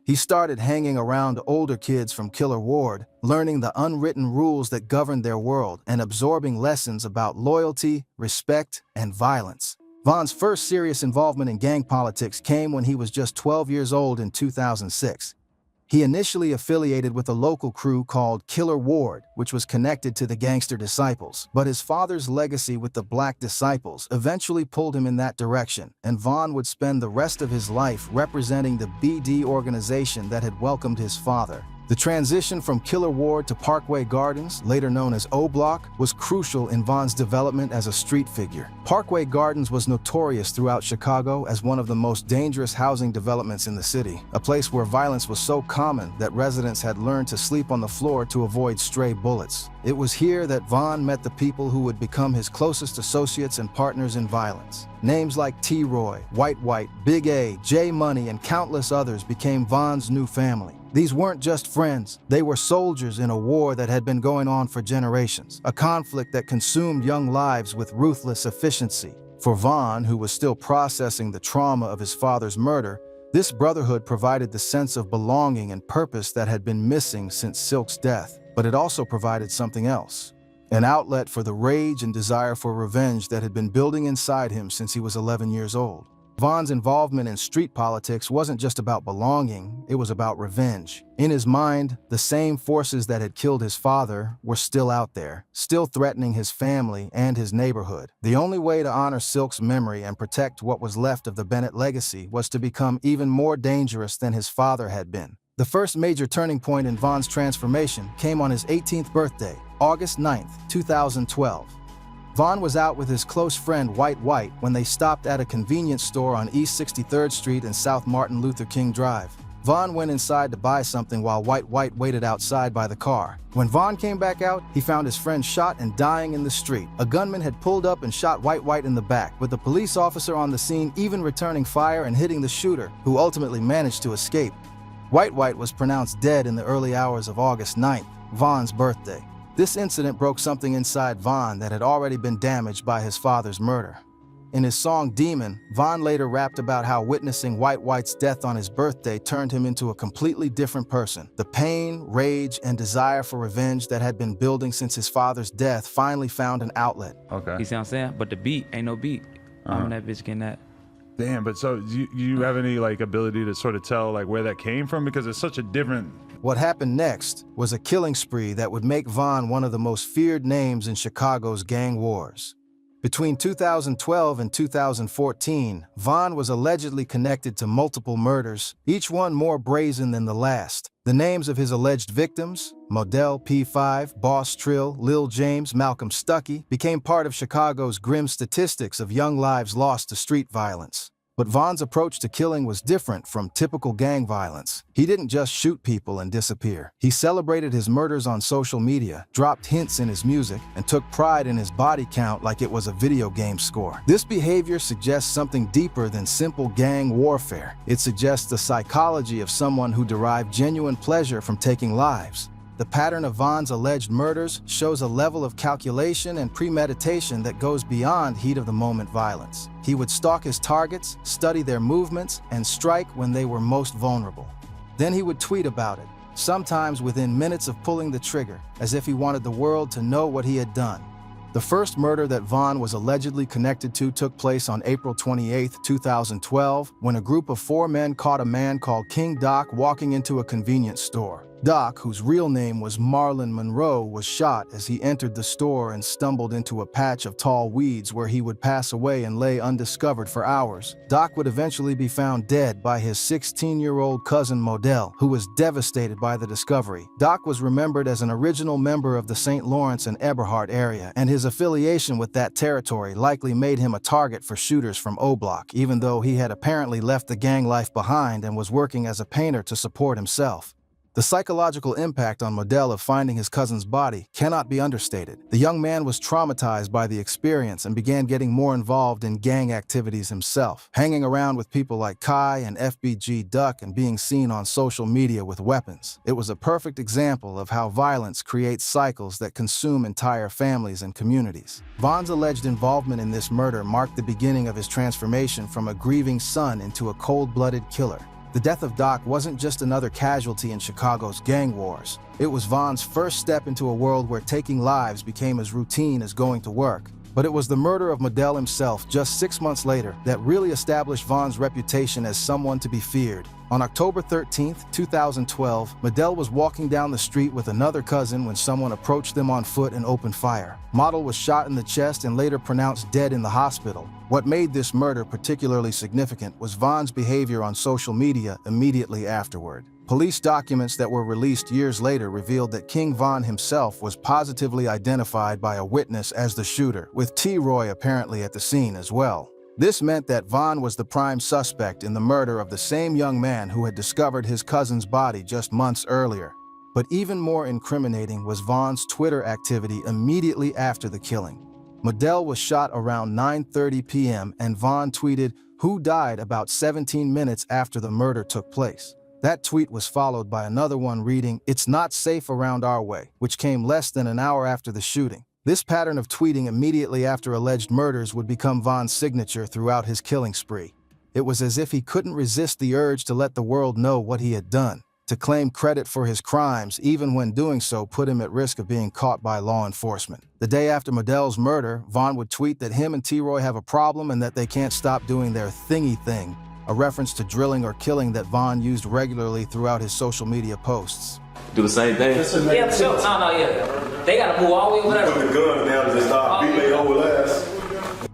He started hanging around older kids from Killer Ward, learning the unwritten rules that governed their world and absorbing lessons about loyalty, respect, and violence. Vaughn's first serious involvement in gang politics came when he was just 12 years old in 2006. He initially affiliated with a local crew called Killer Ward, which was connected to the Gangster Disciples. But his father's legacy with the Black Disciples eventually pulled him in that direction, and Vaughn would spend the rest of his life representing the BD organization that had welcomed his father. The transition from Killer Ward to Parkway Gardens, later known as O Block, was crucial in Vaughn's development as a street figure. Parkway Gardens was notorious throughout Chicago as one of the most dangerous housing developments in the city, a place where violence was so common that residents had learned to sleep on the floor to avoid stray bullets. It was here that Vaughn met the people who would become his closest associates and partners in violence. Names like T-Roy, White, Big A, J Money, and countless others became Vaughn's new family. These weren't just friends, they were soldiers in a war that had been going on for generations, a conflict that consumed young lives with ruthless efficiency. For Vaughn, who was still processing the trauma of his father's murder, this brotherhood provided the sense of belonging and purpose that had been missing since Silk's death. But it also provided something else, an outlet for the rage and desire for revenge that had been building inside him since he was 11 years old. Vaughn's involvement in street politics wasn't just about belonging, it was about revenge. In his mind, the same forces that had killed his father were still out there, still threatening his family and his neighborhood. The only way to honor Silk's memory and protect what was left of the Bennett legacy was to become even more dangerous than his father had been. The first major turning point in Vaughn's transformation came on his 18th birthday, August 9th, 2012. Vaughn was out with his close friend White when they stopped at a convenience store on East 63rd Street and South Martin Luther King Drive. Vaughn went inside to buy something while White waited outside by the car. When Vaughn came back out, he found his friend shot and dying in the street. A gunman had pulled up and shot White in the back, with the police officer on the scene even returning fire and hitting the shooter, who ultimately managed to escape. White was pronounced dead in the early hours of August 9th, Vaughn's birthday. This incident broke something inside Vaughn that had already been damaged by his father's murder. In his song Demon, Vaughn later rapped about how witnessing White's death on his birthday turned him into a completely different person. The pain, rage, and desire for revenge that had been building since his father's death finally found an outlet. You see what I'm saying? But the beat ain't no beat. I'm in that bitch getting that. Damn, but so do you have any like ability to sort of tell like where that came from? Because it's such a different... What happened next was a killing spree that would make Vaughn one of the most feared names in Chicago's gang wars. Between 2012 and 2014, Vaughn was allegedly connected to multiple murders, each one more brazen than the last. The names of his alleged victims, Modell P5, Boss Trill, Lil James, Malcolm Stuckey, became part of Chicago's grim statistics of young lives lost to street violence. But Vaughn's approach to killing was different from typical gang violence. He didn't just shoot people and disappear. He celebrated his murders on social media, dropped hints in his music, and took pride in his body count like it was a video game score. This behavior suggests something deeper than simple gang warfare. It suggests the psychology of someone who derived genuine pleasure from taking lives. The pattern of Vaughn's alleged murders shows a level of calculation and premeditation that goes beyond heat-of-the-moment violence. He would stalk his targets, study their movements, and strike when they were most vulnerable. Then he would tweet about it, sometimes within minutes of pulling the trigger, as if he wanted the world to know what he had done. The first murder that Vaughn was allegedly connected to took place on April 28, 2012, when a group of 4 men caught a man called King Doc walking into a convenience store. Doc, whose real name was Marlon Monroe, was shot as he entered the store and stumbled into a patch of tall weeds where he would pass away and lay undiscovered for hours. Doc would eventually be found dead by his 16-year-old cousin Modell, who was devastated by the discovery. Doc was remembered as an original member of the St. Lawrence and Eberhard area, and his affiliation with that territory likely made him a target for shooters from O-Block, even though he had apparently left the gang life behind and was working as a painter to support himself. The psychological impact on Modell of finding his cousin's body cannot be understated. The young man was traumatized by the experience and began getting more involved in gang activities himself, hanging around with people like Kai and FBG Duck and being seen on social media with weapons. It was a perfect example of how violence creates cycles that consume entire families and communities. Vaughn's alleged involvement in this murder marked the beginning of his transformation from a grieving son into a cold-blooded killer. The death of Doc wasn't just another casualty in Chicago's gang wars. It was Vaughn's first step into a world where taking lives became as routine as going to work. But it was the murder of Modell himself just 6 months later that really established Vaughn's reputation as someone to be feared. On October 13, 2012, Modell was walking down the street with another cousin when someone approached them on foot and opened fire. Modell was shot in the chest and later pronounced dead in the hospital. What made this murder particularly significant was Vaughn's behavior on social media immediately afterward. Police documents that were released years later revealed that King Vaughn himself was positively identified by a witness as the shooter, with T-Roy apparently at the scene as well. This meant that Vaughn was the prime suspect in the murder of the same young man who had discovered his cousin's body just months earlier. But even more incriminating was Vaughn's Twitter activity immediately after the killing. Modell was shot around 9:30 p.m. and Vaughn tweeted, "Who died?" about 17 minutes after the murder took place. That tweet was followed by another one reading, "It's not safe around our way," which came less than an hour after the shooting. This pattern of tweeting immediately after alleged murders would become Vaughn's signature throughout his killing spree. It was as if he couldn't resist the urge to let the world know what he had done, to claim credit for his crimes even when doing so put him at risk of being caught by law enforcement. The day after Modell's murder, Vaughn would tweet that him and T-Roy have a problem and that they can't stop doing their thingy thing, a reference to drilling or killing that Vaughn used regularly throughout his social media posts. Do the same thing? Yeah, for sure. No, yeah. They gotta move all the way over there. Put the gun down to stop female over last.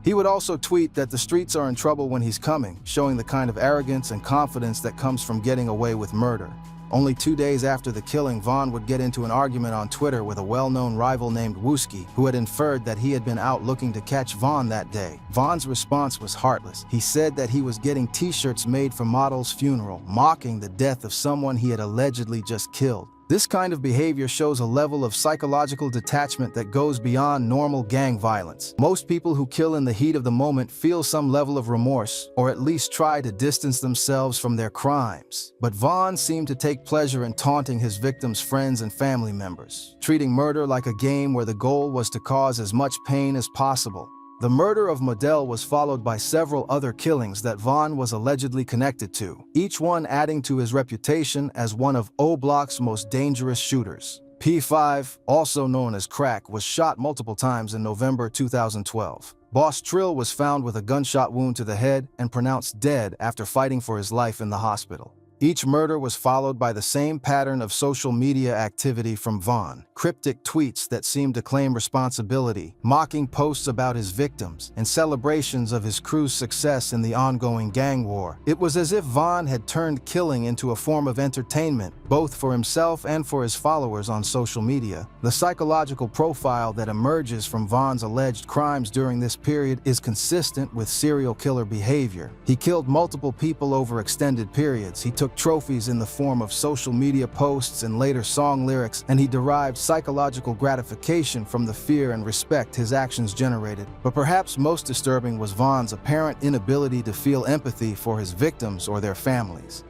He would also tweet that the streets are in trouble when he's coming, showing the kind of arrogance and confidence that comes from getting away with murder. Only 2 days after the killing, Vaughn would get into an argument on Twitter with a well-known rival named Wooski, who had inferred that he had been out looking to catch Vaughn that day. Vaughn's response was heartless. He said that he was getting t-shirts made for Model's funeral, mocking the death of someone he had allegedly just killed. This kind of behavior shows a level of psychological detachment that goes beyond normal gang violence. Most people who kill in the heat of the moment feel some level of remorse, or at least try to distance themselves from their crimes. But Vaughn seemed to take pleasure in taunting his victims' friends and family members, treating murder like a game where the goal was to cause as much pain as possible. The murder of Modell was followed by several other killings that Vaughn was allegedly connected to, each one adding to his reputation as one of O-Block's most dangerous shooters. P5, also known as Crack, was shot multiple times in November 2012. Boss Trill was found with a gunshot wound to the head and pronounced dead after fighting for his life in the hospital. Each murder was followed by the same pattern of social media activity from Vaughn: cryptic tweets that seemed to claim responsibility, mocking posts about his victims, and celebrations of his crew's success in the ongoing gang war. It was as if Vaughn had turned killing into a form of entertainment, both for himself and for his followers on social media. The psychological profile that emerges from Vaughn's alleged crimes during this period is consistent with serial killer behavior. He killed multiple people over extended periods. He took trophies in the form of social media posts and later song lyrics, and he derived psychological gratification from the fear and respect his actions generated. But perhaps most disturbing was Vaughn's apparent inability to feel empathy for his victims or their families.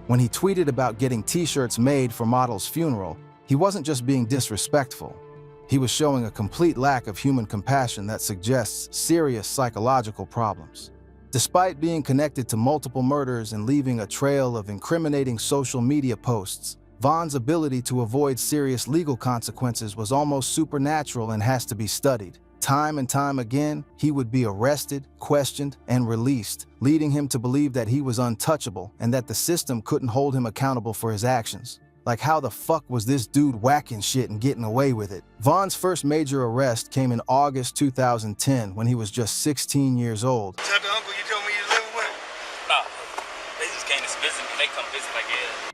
When he tweeted about getting t-shirts made for Model's funeral, he wasn't just being disrespectful. He was showing a complete lack of human compassion that suggests serious psychological problems. Despite being connected to multiple murders and leaving a trail of incriminating social media posts, Vaughn's ability to avoid serious legal consequences was almost supernatural and has to be studied. Time and time again, he would be arrested, questioned, and released, leading him to believe that he was untouchable and that the system couldn't hold him accountable for his actions. Like, how the fuck was this dude whacking shit and getting away with it? Vaughn's first major arrest came in August 2010 when he was just 16 years old.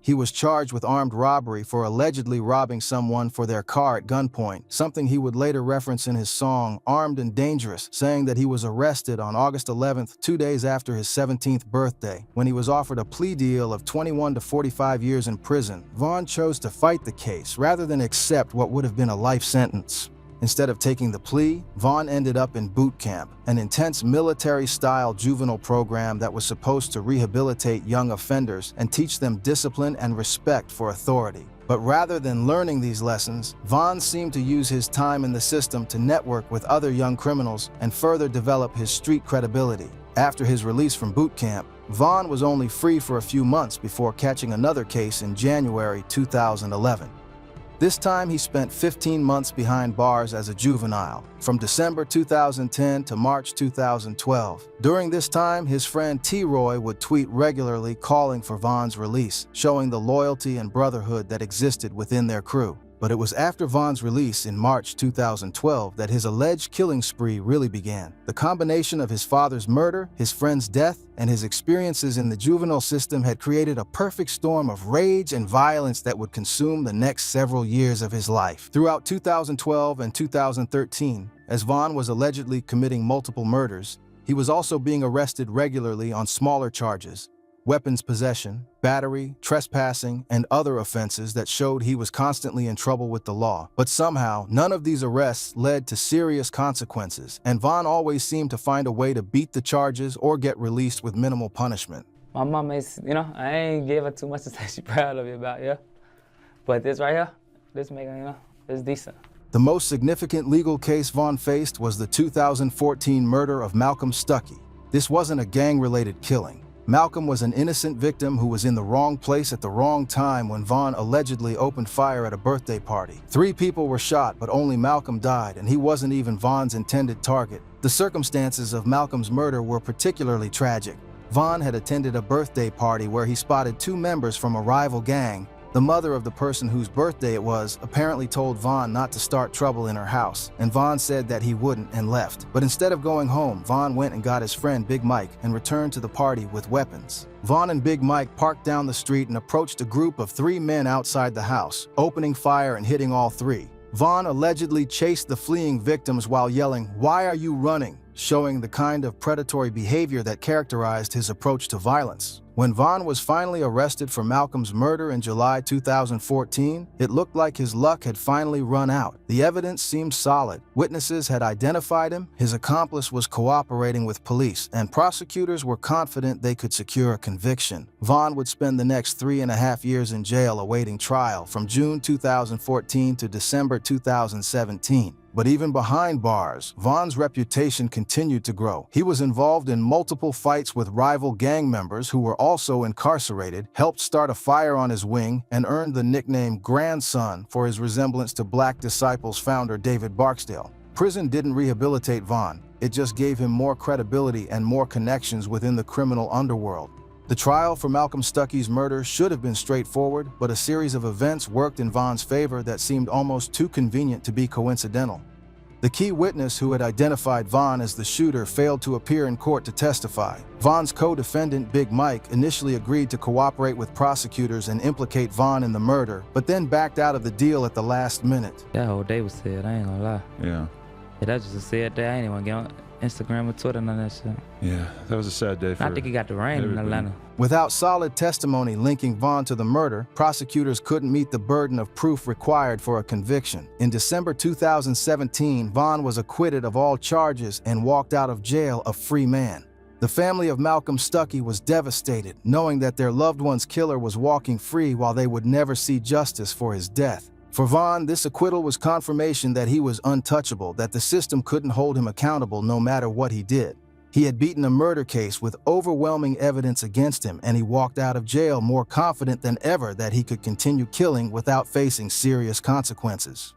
He was charged with armed robbery for allegedly robbing someone for their car at gunpoint, something he would later reference in his song Armed and Dangerous, saying that he was arrested on August 11th, 2 days after his 17th birthday. When he was offered a plea deal of 21 to 45 years in prison, Vaughn chose to fight the case rather than accept what would have been a life sentence. Instead of taking the plea, Vaughn ended up in boot camp, an intense military-style juvenile program that was supposed to rehabilitate young offenders and teach them discipline and respect for authority. But rather than learning these lessons, Vaughn seemed to use his time in the system to network with other young criminals and further develop his street credibility. After his release from boot camp, Vaughn was only free for a few months before catching another case in January 2011. This time, he spent 15 months behind bars as a juvenile, from December 2010 to March 2012. During this time, his friend T-Roy would tweet regularly calling for Vaughn's release, showing the loyalty and brotherhood that existed within their crew. But it was after Vaughn's release in March 2012 that his alleged killing spree really began. The combination of his father's murder, his friend's death, and his experiences in the juvenile system had created a perfect storm of rage and violence that would consume the next several years of his life. Throughout 2012 and 2013, as Vaughn was allegedly committing multiple murders, he was also being arrested regularly on smaller charges: weapons possession, battery, trespassing, and other offenses that showed he was constantly in trouble with the law. But somehow, none of these arrests led to serious consequences, and Vaughn always seemed to find a way to beat the charges or get released with minimal punishment. My mom is, I ain't gave her too much to say she's proud of me about, yeah. But this right here, this making, it's decent. The most significant legal case Vaughn faced was the 2014 murder of Malcolm Stuckey. This wasn't a gang-related killing. Malcolm was an innocent victim who was in the wrong place at the wrong time when Vaughn allegedly opened fire at a birthday party. 3 people were shot, but only Malcolm died, and he wasn't even Vaughn's intended target. The circumstances of Malcolm's murder were particularly tragic. Vaughn had attended a birthday party where he spotted 2 members from a rival gang. The mother of the person whose birthday it was apparently told Vaughn not to start trouble in her house, and Vaughn said that he wouldn't and left. But instead of going home, Vaughn went and got his friend Big Mike and returned to the party with weapons. Vaughn and Big Mike parked down the street and approached a group of 3 men outside the house, opening fire and hitting all 3. Vaughn allegedly chased the fleeing victims while yelling, "Why are you running?" showing the kind of predatory behavior that characterized his approach to violence. When Vaughn was finally arrested for Malcolm's murder in July 2014, it looked like his luck had finally run out. The evidence seemed solid. Witnesses had identified him, his accomplice was cooperating with police, and prosecutors were confident they could secure a conviction. Vaughn would spend the next 3.5 years in jail awaiting trial from June 2014 to December 2017. But even behind bars, Vaughn's reputation continued to grow. He was involved in multiple fights with rival gang members who were also incarcerated, helped start a fire on his wing, and earned the nickname Grandson for his resemblance to Black Disciples founder David Barksdale. Prison didn't rehabilitate Vaughn. it just gave him more credibility and more connections within the criminal underworld. The trial for Malcolm Stuckey's murder should have been straightforward, but a series of events worked in Von's favor that seemed almost too convenient to be coincidental. The key witness who had identified Von as the shooter failed to appear in court to testify. Von's co-defendant, Big Mike, initially agreed to cooperate with prosecutors and implicate Von in the murder, but then backed out of the deal at the last minute. That whole day was sad, I ain't gonna lie. Yeah. Yeah, that was just a sad day. I ain't even get on Instagram or Twitter, none of that shit. Yeah, that was a sad day for I think it got the rain in Atlanta. Without solid testimony linking Von to the murder, prosecutors couldn't meet the burden of proof required for a conviction. In December 2017, Von was acquitted of all charges and walked out of jail a free man. The family of Malcolm Stuckey was devastated, knowing that their loved one's killer was walking free while they would never see justice for his death. For Von, this acquittal was confirmation that he was untouchable, that the system couldn't hold him accountable no matter what he did. He had beaten a murder case with overwhelming evidence against him, and he walked out of jail more confident than ever that he could continue killing without facing serious consequences.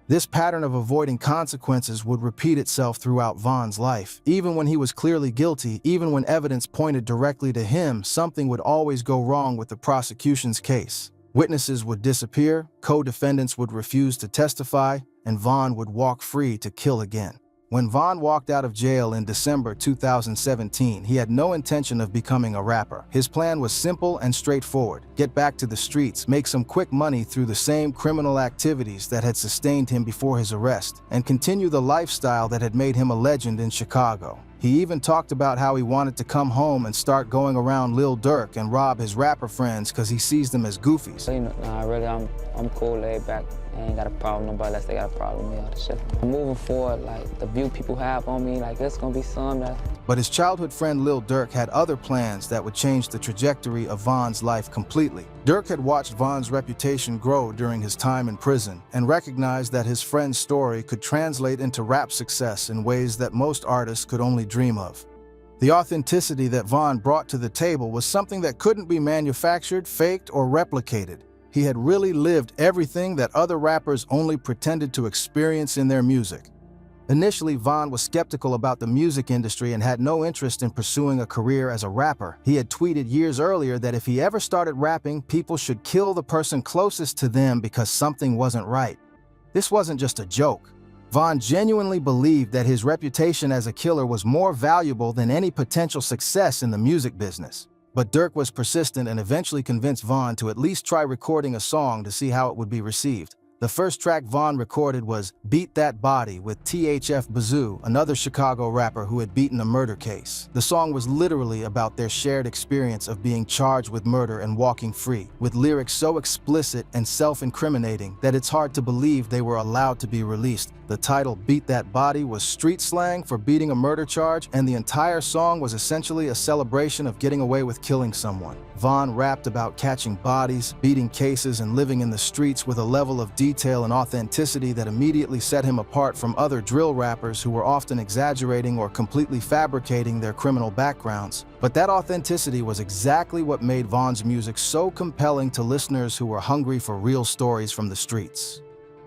This pattern of avoiding consequences would repeat itself throughout Von's life. Even when he was clearly guilty, even when evidence pointed directly to him, something would always go wrong with the prosecution's case. Witnesses would disappear, co-defendants would refuse to testify, and Von would walk free to kill again. When Von walked out of jail in December 2017, he had no intention of becoming a rapper. His plan was simple and straightforward: get back to the streets, make some quick money through the same criminal activities that had sustained him before his arrest, and continue the lifestyle that had made him a legend in Chicago. He even talked about how he wanted to come home and start going around Lil Durk and rob his rapper friends because he sees them as goofies. Really, I'm cool, laid back. I ain't got a problem, nobody unless they got a problem with me, all the shit. Moving forward, like, the view people have on me, like, it's gonna be some that... But his childhood friend Lil Durk had other plans that would change the trajectory of Von's life completely. Durk had watched Von's reputation grow during his time in prison and recognized that his friend's story could translate into rap success in ways that most artists could only dream of. The authenticity that Von brought to the table was something that couldn't be manufactured, faked, or replicated. He had really lived everything that other rappers only pretended to experience in their music. Initially, Von was skeptical about the music industry and had no interest in pursuing a career as a rapper. He had tweeted years earlier that if he ever started rapping, people should kill the person closest to them because something wasn't right. This wasn't just a joke. Von genuinely believed that his reputation as a killer was more valuable than any potential success in the music business. But Durk was persistent and eventually convinced Von to at least try recording a song to see how it would be received. The first track Von recorded was Beat That Body with THF Bazoo, another Chicago rapper who had beaten a murder case. The song was literally about their shared experience of being charged with murder and walking free, with lyrics so explicit and self-incriminating that it's hard to believe they were allowed to be released. The title Beat That Body was street slang for beating a murder charge, and the entire song was essentially a celebration of getting away with killing someone. Von rapped about catching bodies, beating cases, and living in the streets with a level of detail and authenticity that immediately set him apart from other drill rappers who were often exaggerating or completely fabricating their criminal backgrounds. But that authenticity was exactly what made Von's music so compelling to listeners who were hungry for real stories from the streets.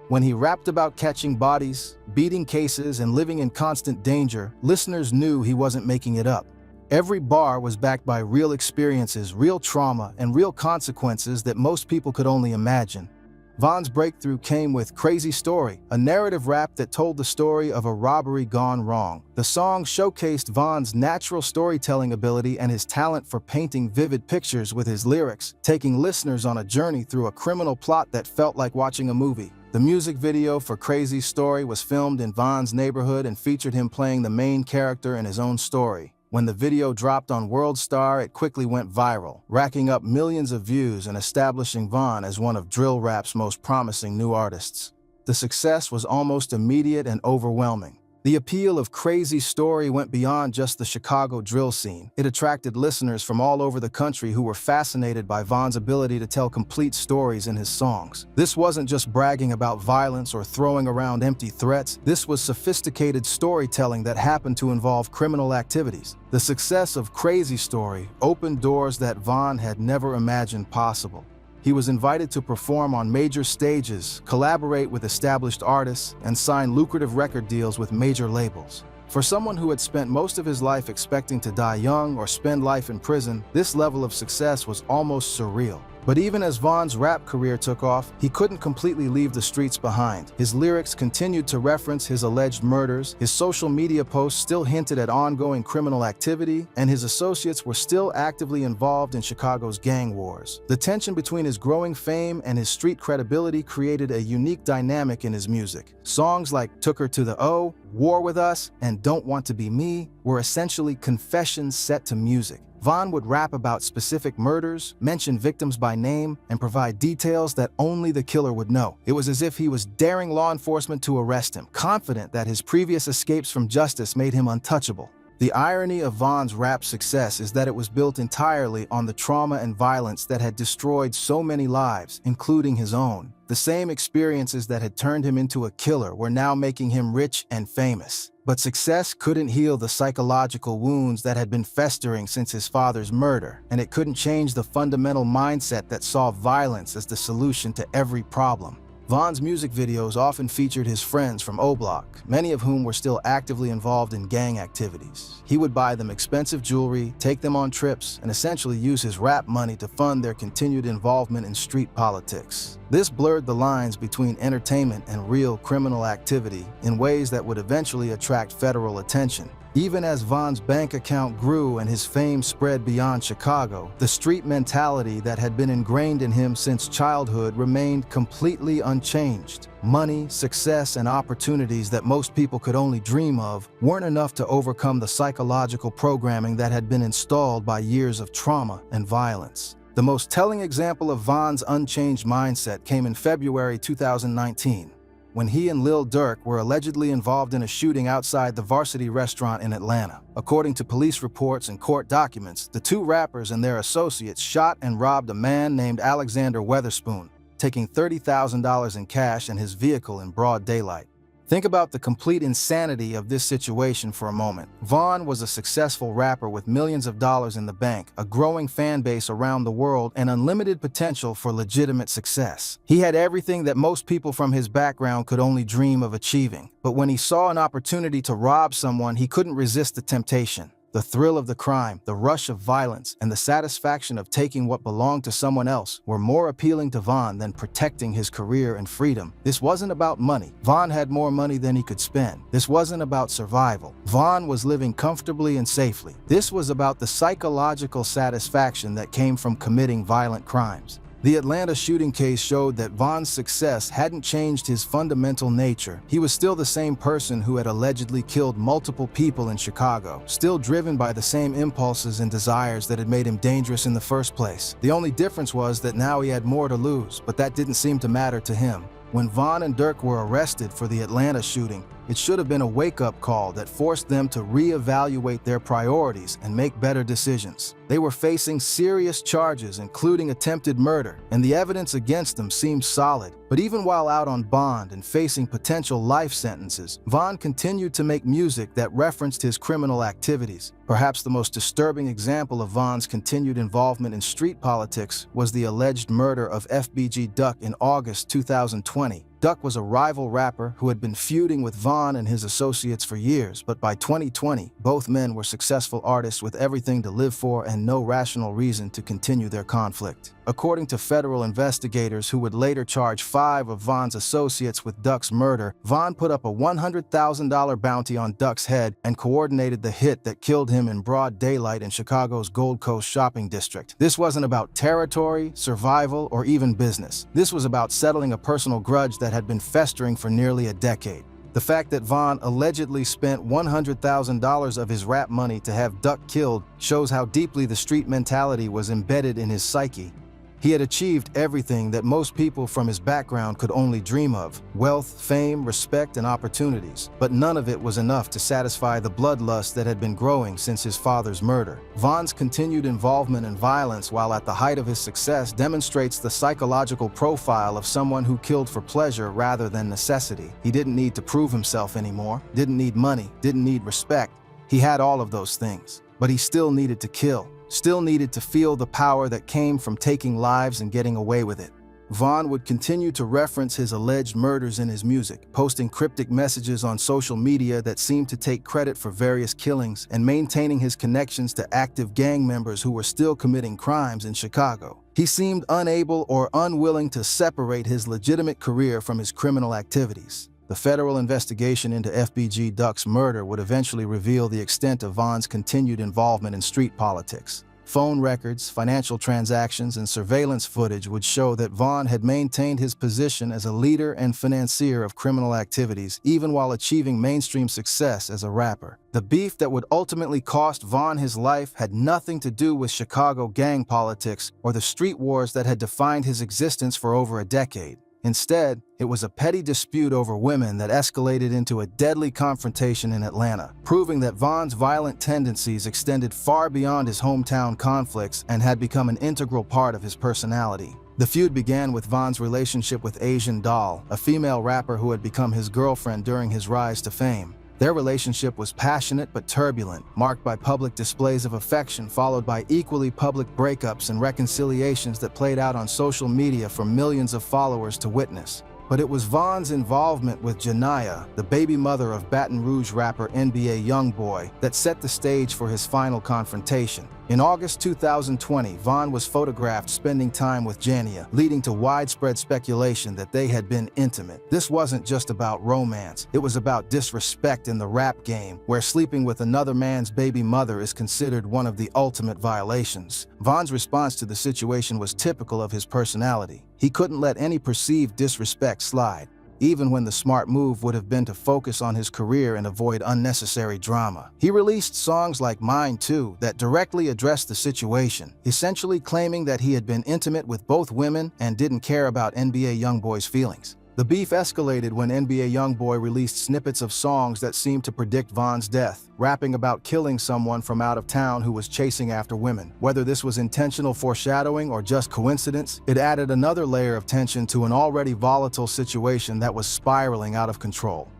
When he rapped about catching bodies, beating cases, and living in constant danger, listeners knew he wasn't making it up. Every bar was backed by real experiences, real trauma, and real consequences that most people could only imagine. Von's breakthrough came with Crazy Story, a narrative rap that told the story of a robbery gone wrong. The song showcased Von's natural storytelling ability and his talent for painting vivid pictures with his lyrics, taking listeners on a journey through a criminal plot that felt like watching a movie. The music video for Crazy Story was filmed in Von's neighborhood and featured him playing the main character in his own story. When the video dropped on World Star, it quickly went viral, racking up millions of views and establishing Von as one of drill rap's most promising new artists. The success was almost immediate and overwhelming. The appeal of Crazy Story went beyond just the Chicago drill scene. It attracted listeners from all over the country who were fascinated by Von's ability to tell complete stories in his songs. This wasn't just bragging about violence or throwing around empty threats. This was sophisticated storytelling that happened to involve criminal activities. The success of Crazy Story opened doors that Von had never imagined possible. He was invited to perform on major stages, collaborate with established artists, and sign lucrative record deals with major labels. For someone who had spent most of his life expecting to die young or spend life in prison, this level of success was almost surreal. But even as Von's rap career took off, he couldn't completely leave the streets behind. His lyrics continued to reference his alleged murders, his social media posts still hinted at ongoing criminal activity, and his associates were still actively involved in Chicago's gang wars. The tension between his growing fame and his street credibility created a unique dynamic in his music. Songs like Took Her to the O, War With Us, and Don't Want to Be Me were essentially confessions set to music. Von would rap about specific murders, mention victims by name, and provide details that only the killer would know. It was as if he was daring law enforcement to arrest him, confident that his previous escapes from justice made him untouchable. The irony of Von's rap success is that it was built entirely on the trauma and violence that had destroyed so many lives, including his own. The same experiences that had turned him into a killer were now making him rich and famous. But success couldn't heal the psychological wounds that had been festering since his father's murder, and it couldn't change the fundamental mindset that saw violence as the solution to every problem. Von's music videos often featured his friends from O-Block, many of whom were still actively involved in gang activities. He would buy them expensive jewelry, take them on trips, and essentially use his rap money to fund their continued involvement in street politics. This blurred the lines between entertainment and real criminal activity in ways that would eventually attract federal attention. Even as Von's bank account grew and his fame spread beyond Chicago, the street mentality that had been ingrained in him since childhood remained completely unchanged. Money, success, and opportunities that most people could only dream of weren't enough to overcome the psychological programming that had been installed by years of trauma and violence. The most telling example of Von's unchanged mindset came in February 2019. When he and Lil Durk were allegedly involved in a shooting outside the Varsity restaurant in Atlanta. According to police reports and court documents, the two rappers and their associates shot and robbed a man named Alexander Weatherspoon, taking $30,000 in cash and his vehicle in broad daylight. Think about the complete insanity of this situation for a moment. Von was a successful rapper with millions of dollars in the bank, a growing fan base around the world, and unlimited potential for legitimate success. He had everything that most people from his background could only dream of achieving. But when he saw an opportunity to rob someone, he couldn't resist the temptation. The thrill of the crime, the rush of violence, and the satisfaction of taking what belonged to someone else were more appealing to Von than protecting his career and freedom. This wasn't about money. Von had more money than he could spend. This wasn't about survival. Von was living comfortably and safely. This was about the psychological satisfaction that came from committing violent crimes. The Atlanta shooting case showed that Von's success hadn't changed his fundamental nature. He was still the same person who had allegedly killed multiple people in Chicago, still driven by the same impulses and desires that had made him dangerous in the first place. The only difference was that now he had more to lose, but that didn't seem to matter to him. When Von and Durk were arrested for the Atlanta shooting, it should have been a wake-up call that forced them to reevaluate their priorities and make better decisions. They were facing serious charges, including attempted murder, and the evidence against them seemed solid. But even while out on bond and facing potential life sentences, Von continued to make music that referenced his criminal activities. Perhaps the most disturbing example of Von's continued involvement in street politics was the alleged murder of FBG Duck in August 2020. Duck was a rival rapper who had been feuding with Von and his associates for years, but by 2020, both men were successful artists with everything to live for and no rational reason to continue their conflict. According to federal investigators who would later charge 5 of Von's associates with Duck's murder, Von put up a $100,000 bounty on Duck's head and coordinated the hit that killed him in broad daylight in Chicago's Gold Coast shopping district. This wasn't about territory, survival, or even business. This was about settling a personal grudge that had been festering for nearly a decade. The fact that Von allegedly spent $100,000 of his rap money to have Duck killed shows how deeply the street mentality was embedded in his psyche. He had achieved everything that most people from his background could only dream of: wealth, fame, respect, and opportunities. But none of it was enough to satisfy the bloodlust that had been growing since his father's murder. Von's continued involvement in violence while at the height of his success demonstrates the psychological profile of someone who killed for pleasure rather than necessity. He didn't need to prove himself anymore, didn't need money, didn't need respect. He had all of those things, but he still needed to kill. Still needed to feel the power that came from taking lives and getting away with it. Vaughn would continue to reference his alleged murders in his music, posting cryptic messages on social media that seemed to take credit for various killings and maintaining his connections to active gang members who were still committing crimes in Chicago. He seemed unable or unwilling to separate his legitimate career from his criminal activities. The federal investigation into FBG Duck's murder would eventually reveal the extent of Vaughn's continued involvement in street politics. Phone records, financial transactions, and surveillance footage would show that Vaughn had maintained his position as a leader and financier of criminal activities, even while achieving mainstream success as a rapper. The beef that would ultimately cost Vaughn his life had nothing to do with Chicago gang politics or the street wars that had defined his existence for over a decade. Instead, it was a petty dispute over women that escalated into a deadly confrontation in Atlanta, proving that Vaughn's violent tendencies extended far beyond his hometown conflicts and had become an integral part of his personality. The feud began with Vaughn's relationship with Asian Doll, a female rapper who had become his girlfriend during his rise to fame. Their relationship was passionate but turbulent, marked by public displays of affection followed by equally public breakups and reconciliations that played out on social media for millions of followers to witness. But it was Vaughn's involvement with Janiyah, the baby mother of Baton Rouge rapper NBA YoungBoy, that set the stage for his final confrontation. In August 2020, Vaughn was photographed spending time with Janiyah, leading to widespread speculation that they had been intimate. This wasn't just about romance, it was about disrespect in the rap game, where sleeping with another man's baby mother is considered one of the ultimate violations. Vaughn's response to the situation was typical of his personality. He couldn't let any perceived disrespect slide, even when the smart move would have been to focus on his career and avoid unnecessary drama. He released songs like Mine Too that directly addressed the situation, essentially claiming that he had been intimate with both women and didn't care about NBA YoungBoy's feelings. The beef escalated when NBA YoungBoy released snippets of songs that seemed to predict Vaughn's death, rapping about killing someone from out of town who was chasing after women. Whether this was intentional foreshadowing or just coincidence, it added another layer of tension to an already volatile situation that was spiraling out of control.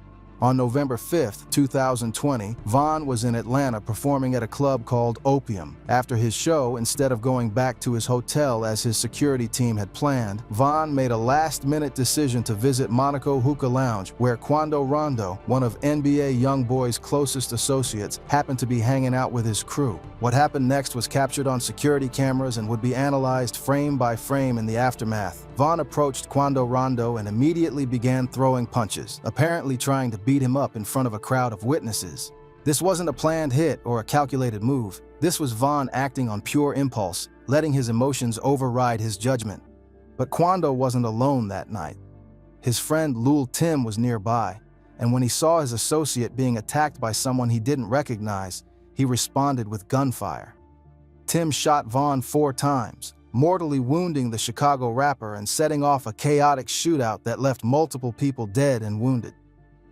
On November 5, 2020, Vaughn was in Atlanta performing at a club called Opium. After his show, instead of going back to his hotel as his security team had planned, Vaughn made a last-minute decision to visit Monaco Hookah Lounge, where Quando Rondo, one of NBA YoungBoy's closest associates, happened to be hanging out with his crew. What happened next was captured on security cameras and would be analyzed frame by frame in the aftermath. Vaughn approached Quando Rondo and immediately began throwing punches, apparently trying to beat him up in front of a crowd of witnesses. This wasn't a planned hit or a calculated move. This was Vaughn acting on pure impulse, letting his emotions override his judgment. But Quando wasn't alone that night. His friend Lul Tim was nearby, and when he saw his associate being attacked by someone he didn't recognize, he responded with gunfire. Tim shot Vaughn 4 times, mortally wounding the Chicago rapper and setting off a chaotic shootout that left multiple people dead and wounded.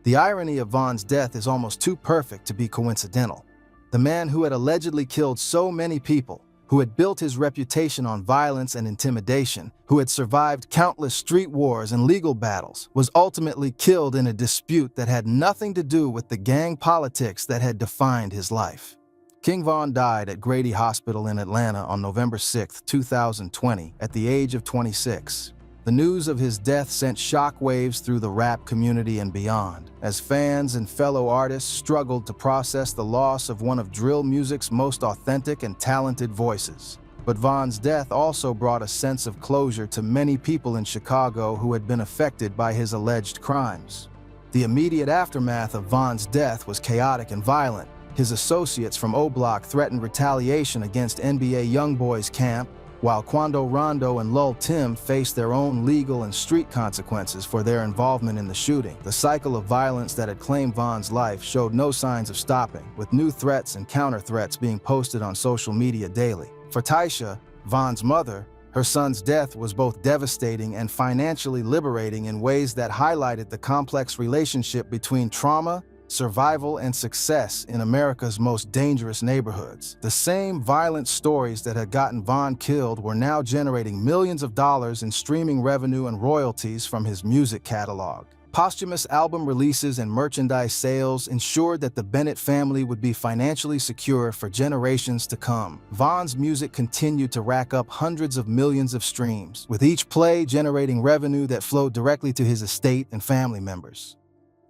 The irony of Vaughn's death is almost too perfect to be coincidental. The man who had allegedly killed so many people, who had built his reputation on violence and intimidation, who had survived countless street wars and legal battles, was ultimately killed in a dispute that had nothing to do with the gang politics that had defined his life. King Von died at Grady Hospital in Atlanta on November 6, 2020, at the age of 26. The news of his death sent shockwaves through the rap community and beyond, as fans and fellow artists struggled to process the loss of one of drill music's most authentic and talented voices. But Vaughn's death also brought a sense of closure to many people in Chicago who had been affected by his alleged crimes. The immediate aftermath of Vaughn's death was chaotic and violent. His associates from O-Block threatened retaliation against NBA YoungBoy's camp, while Quando Rondo and Lul Tim faced their own legal and street consequences for their involvement in the shooting. The cycle of violence that had claimed Vaughn's life showed no signs of stopping, with new threats and counter-threats being posted on social media daily. For Taisha, Vaughn's mother, her son's death was both devastating and financially liberating in ways that highlighted the complex relationship between trauma, survival, and success in America's most dangerous neighborhoods. The same violent stories that had gotten Vaughn killed were now generating millions of dollars in streaming revenue and royalties from his music catalog. Posthumous album releases and merchandise sales ensured that the Bennett family would be financially secure for generations to come. Von's music continued to rack up hundreds of millions of streams, with each play generating revenue that flowed directly to his estate and family members.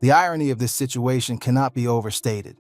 The irony of this situation cannot be overstated.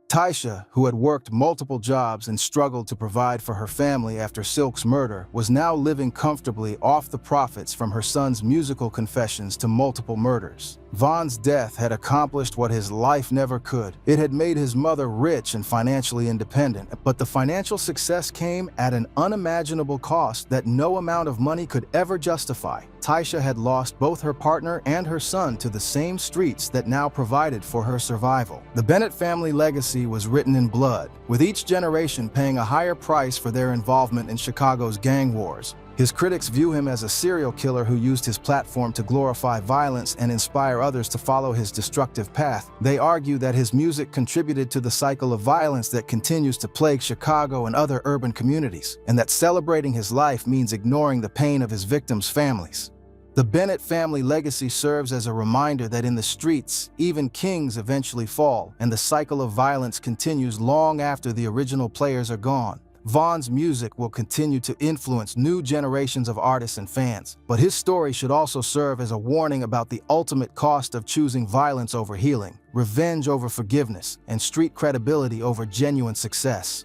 Taisha, who had worked multiple jobs and struggled to provide for her family after Silk's murder, was now living comfortably off the profits from her son's musical confessions to multiple murders. Von's death had accomplished what his life never could. It had made his mother rich and financially independent, but the financial success came at an unimaginable cost that no amount of money could ever justify. Taisha had lost both her partner and her son to the same streets that now provided for her survival. The Bennett family legacy was written in blood, with each generation paying a higher price for their involvement in Chicago's gang wars. His critics view him as a serial killer who used his platform to glorify violence and inspire others to follow his destructive path. They argue that his music contributed to the cycle of violence that continues to plague Chicago and other urban communities, and that celebrating his life means ignoring the pain of his victims' families. The Bennett family legacy serves as a reminder that in the streets, even kings eventually fall, and the cycle of violence continues long after the original players are gone. Von's music will continue to influence new generations of artists and fans, but his story should also serve as a warning about the ultimate cost of choosing violence over healing, revenge over forgiveness, and street credibility over genuine success.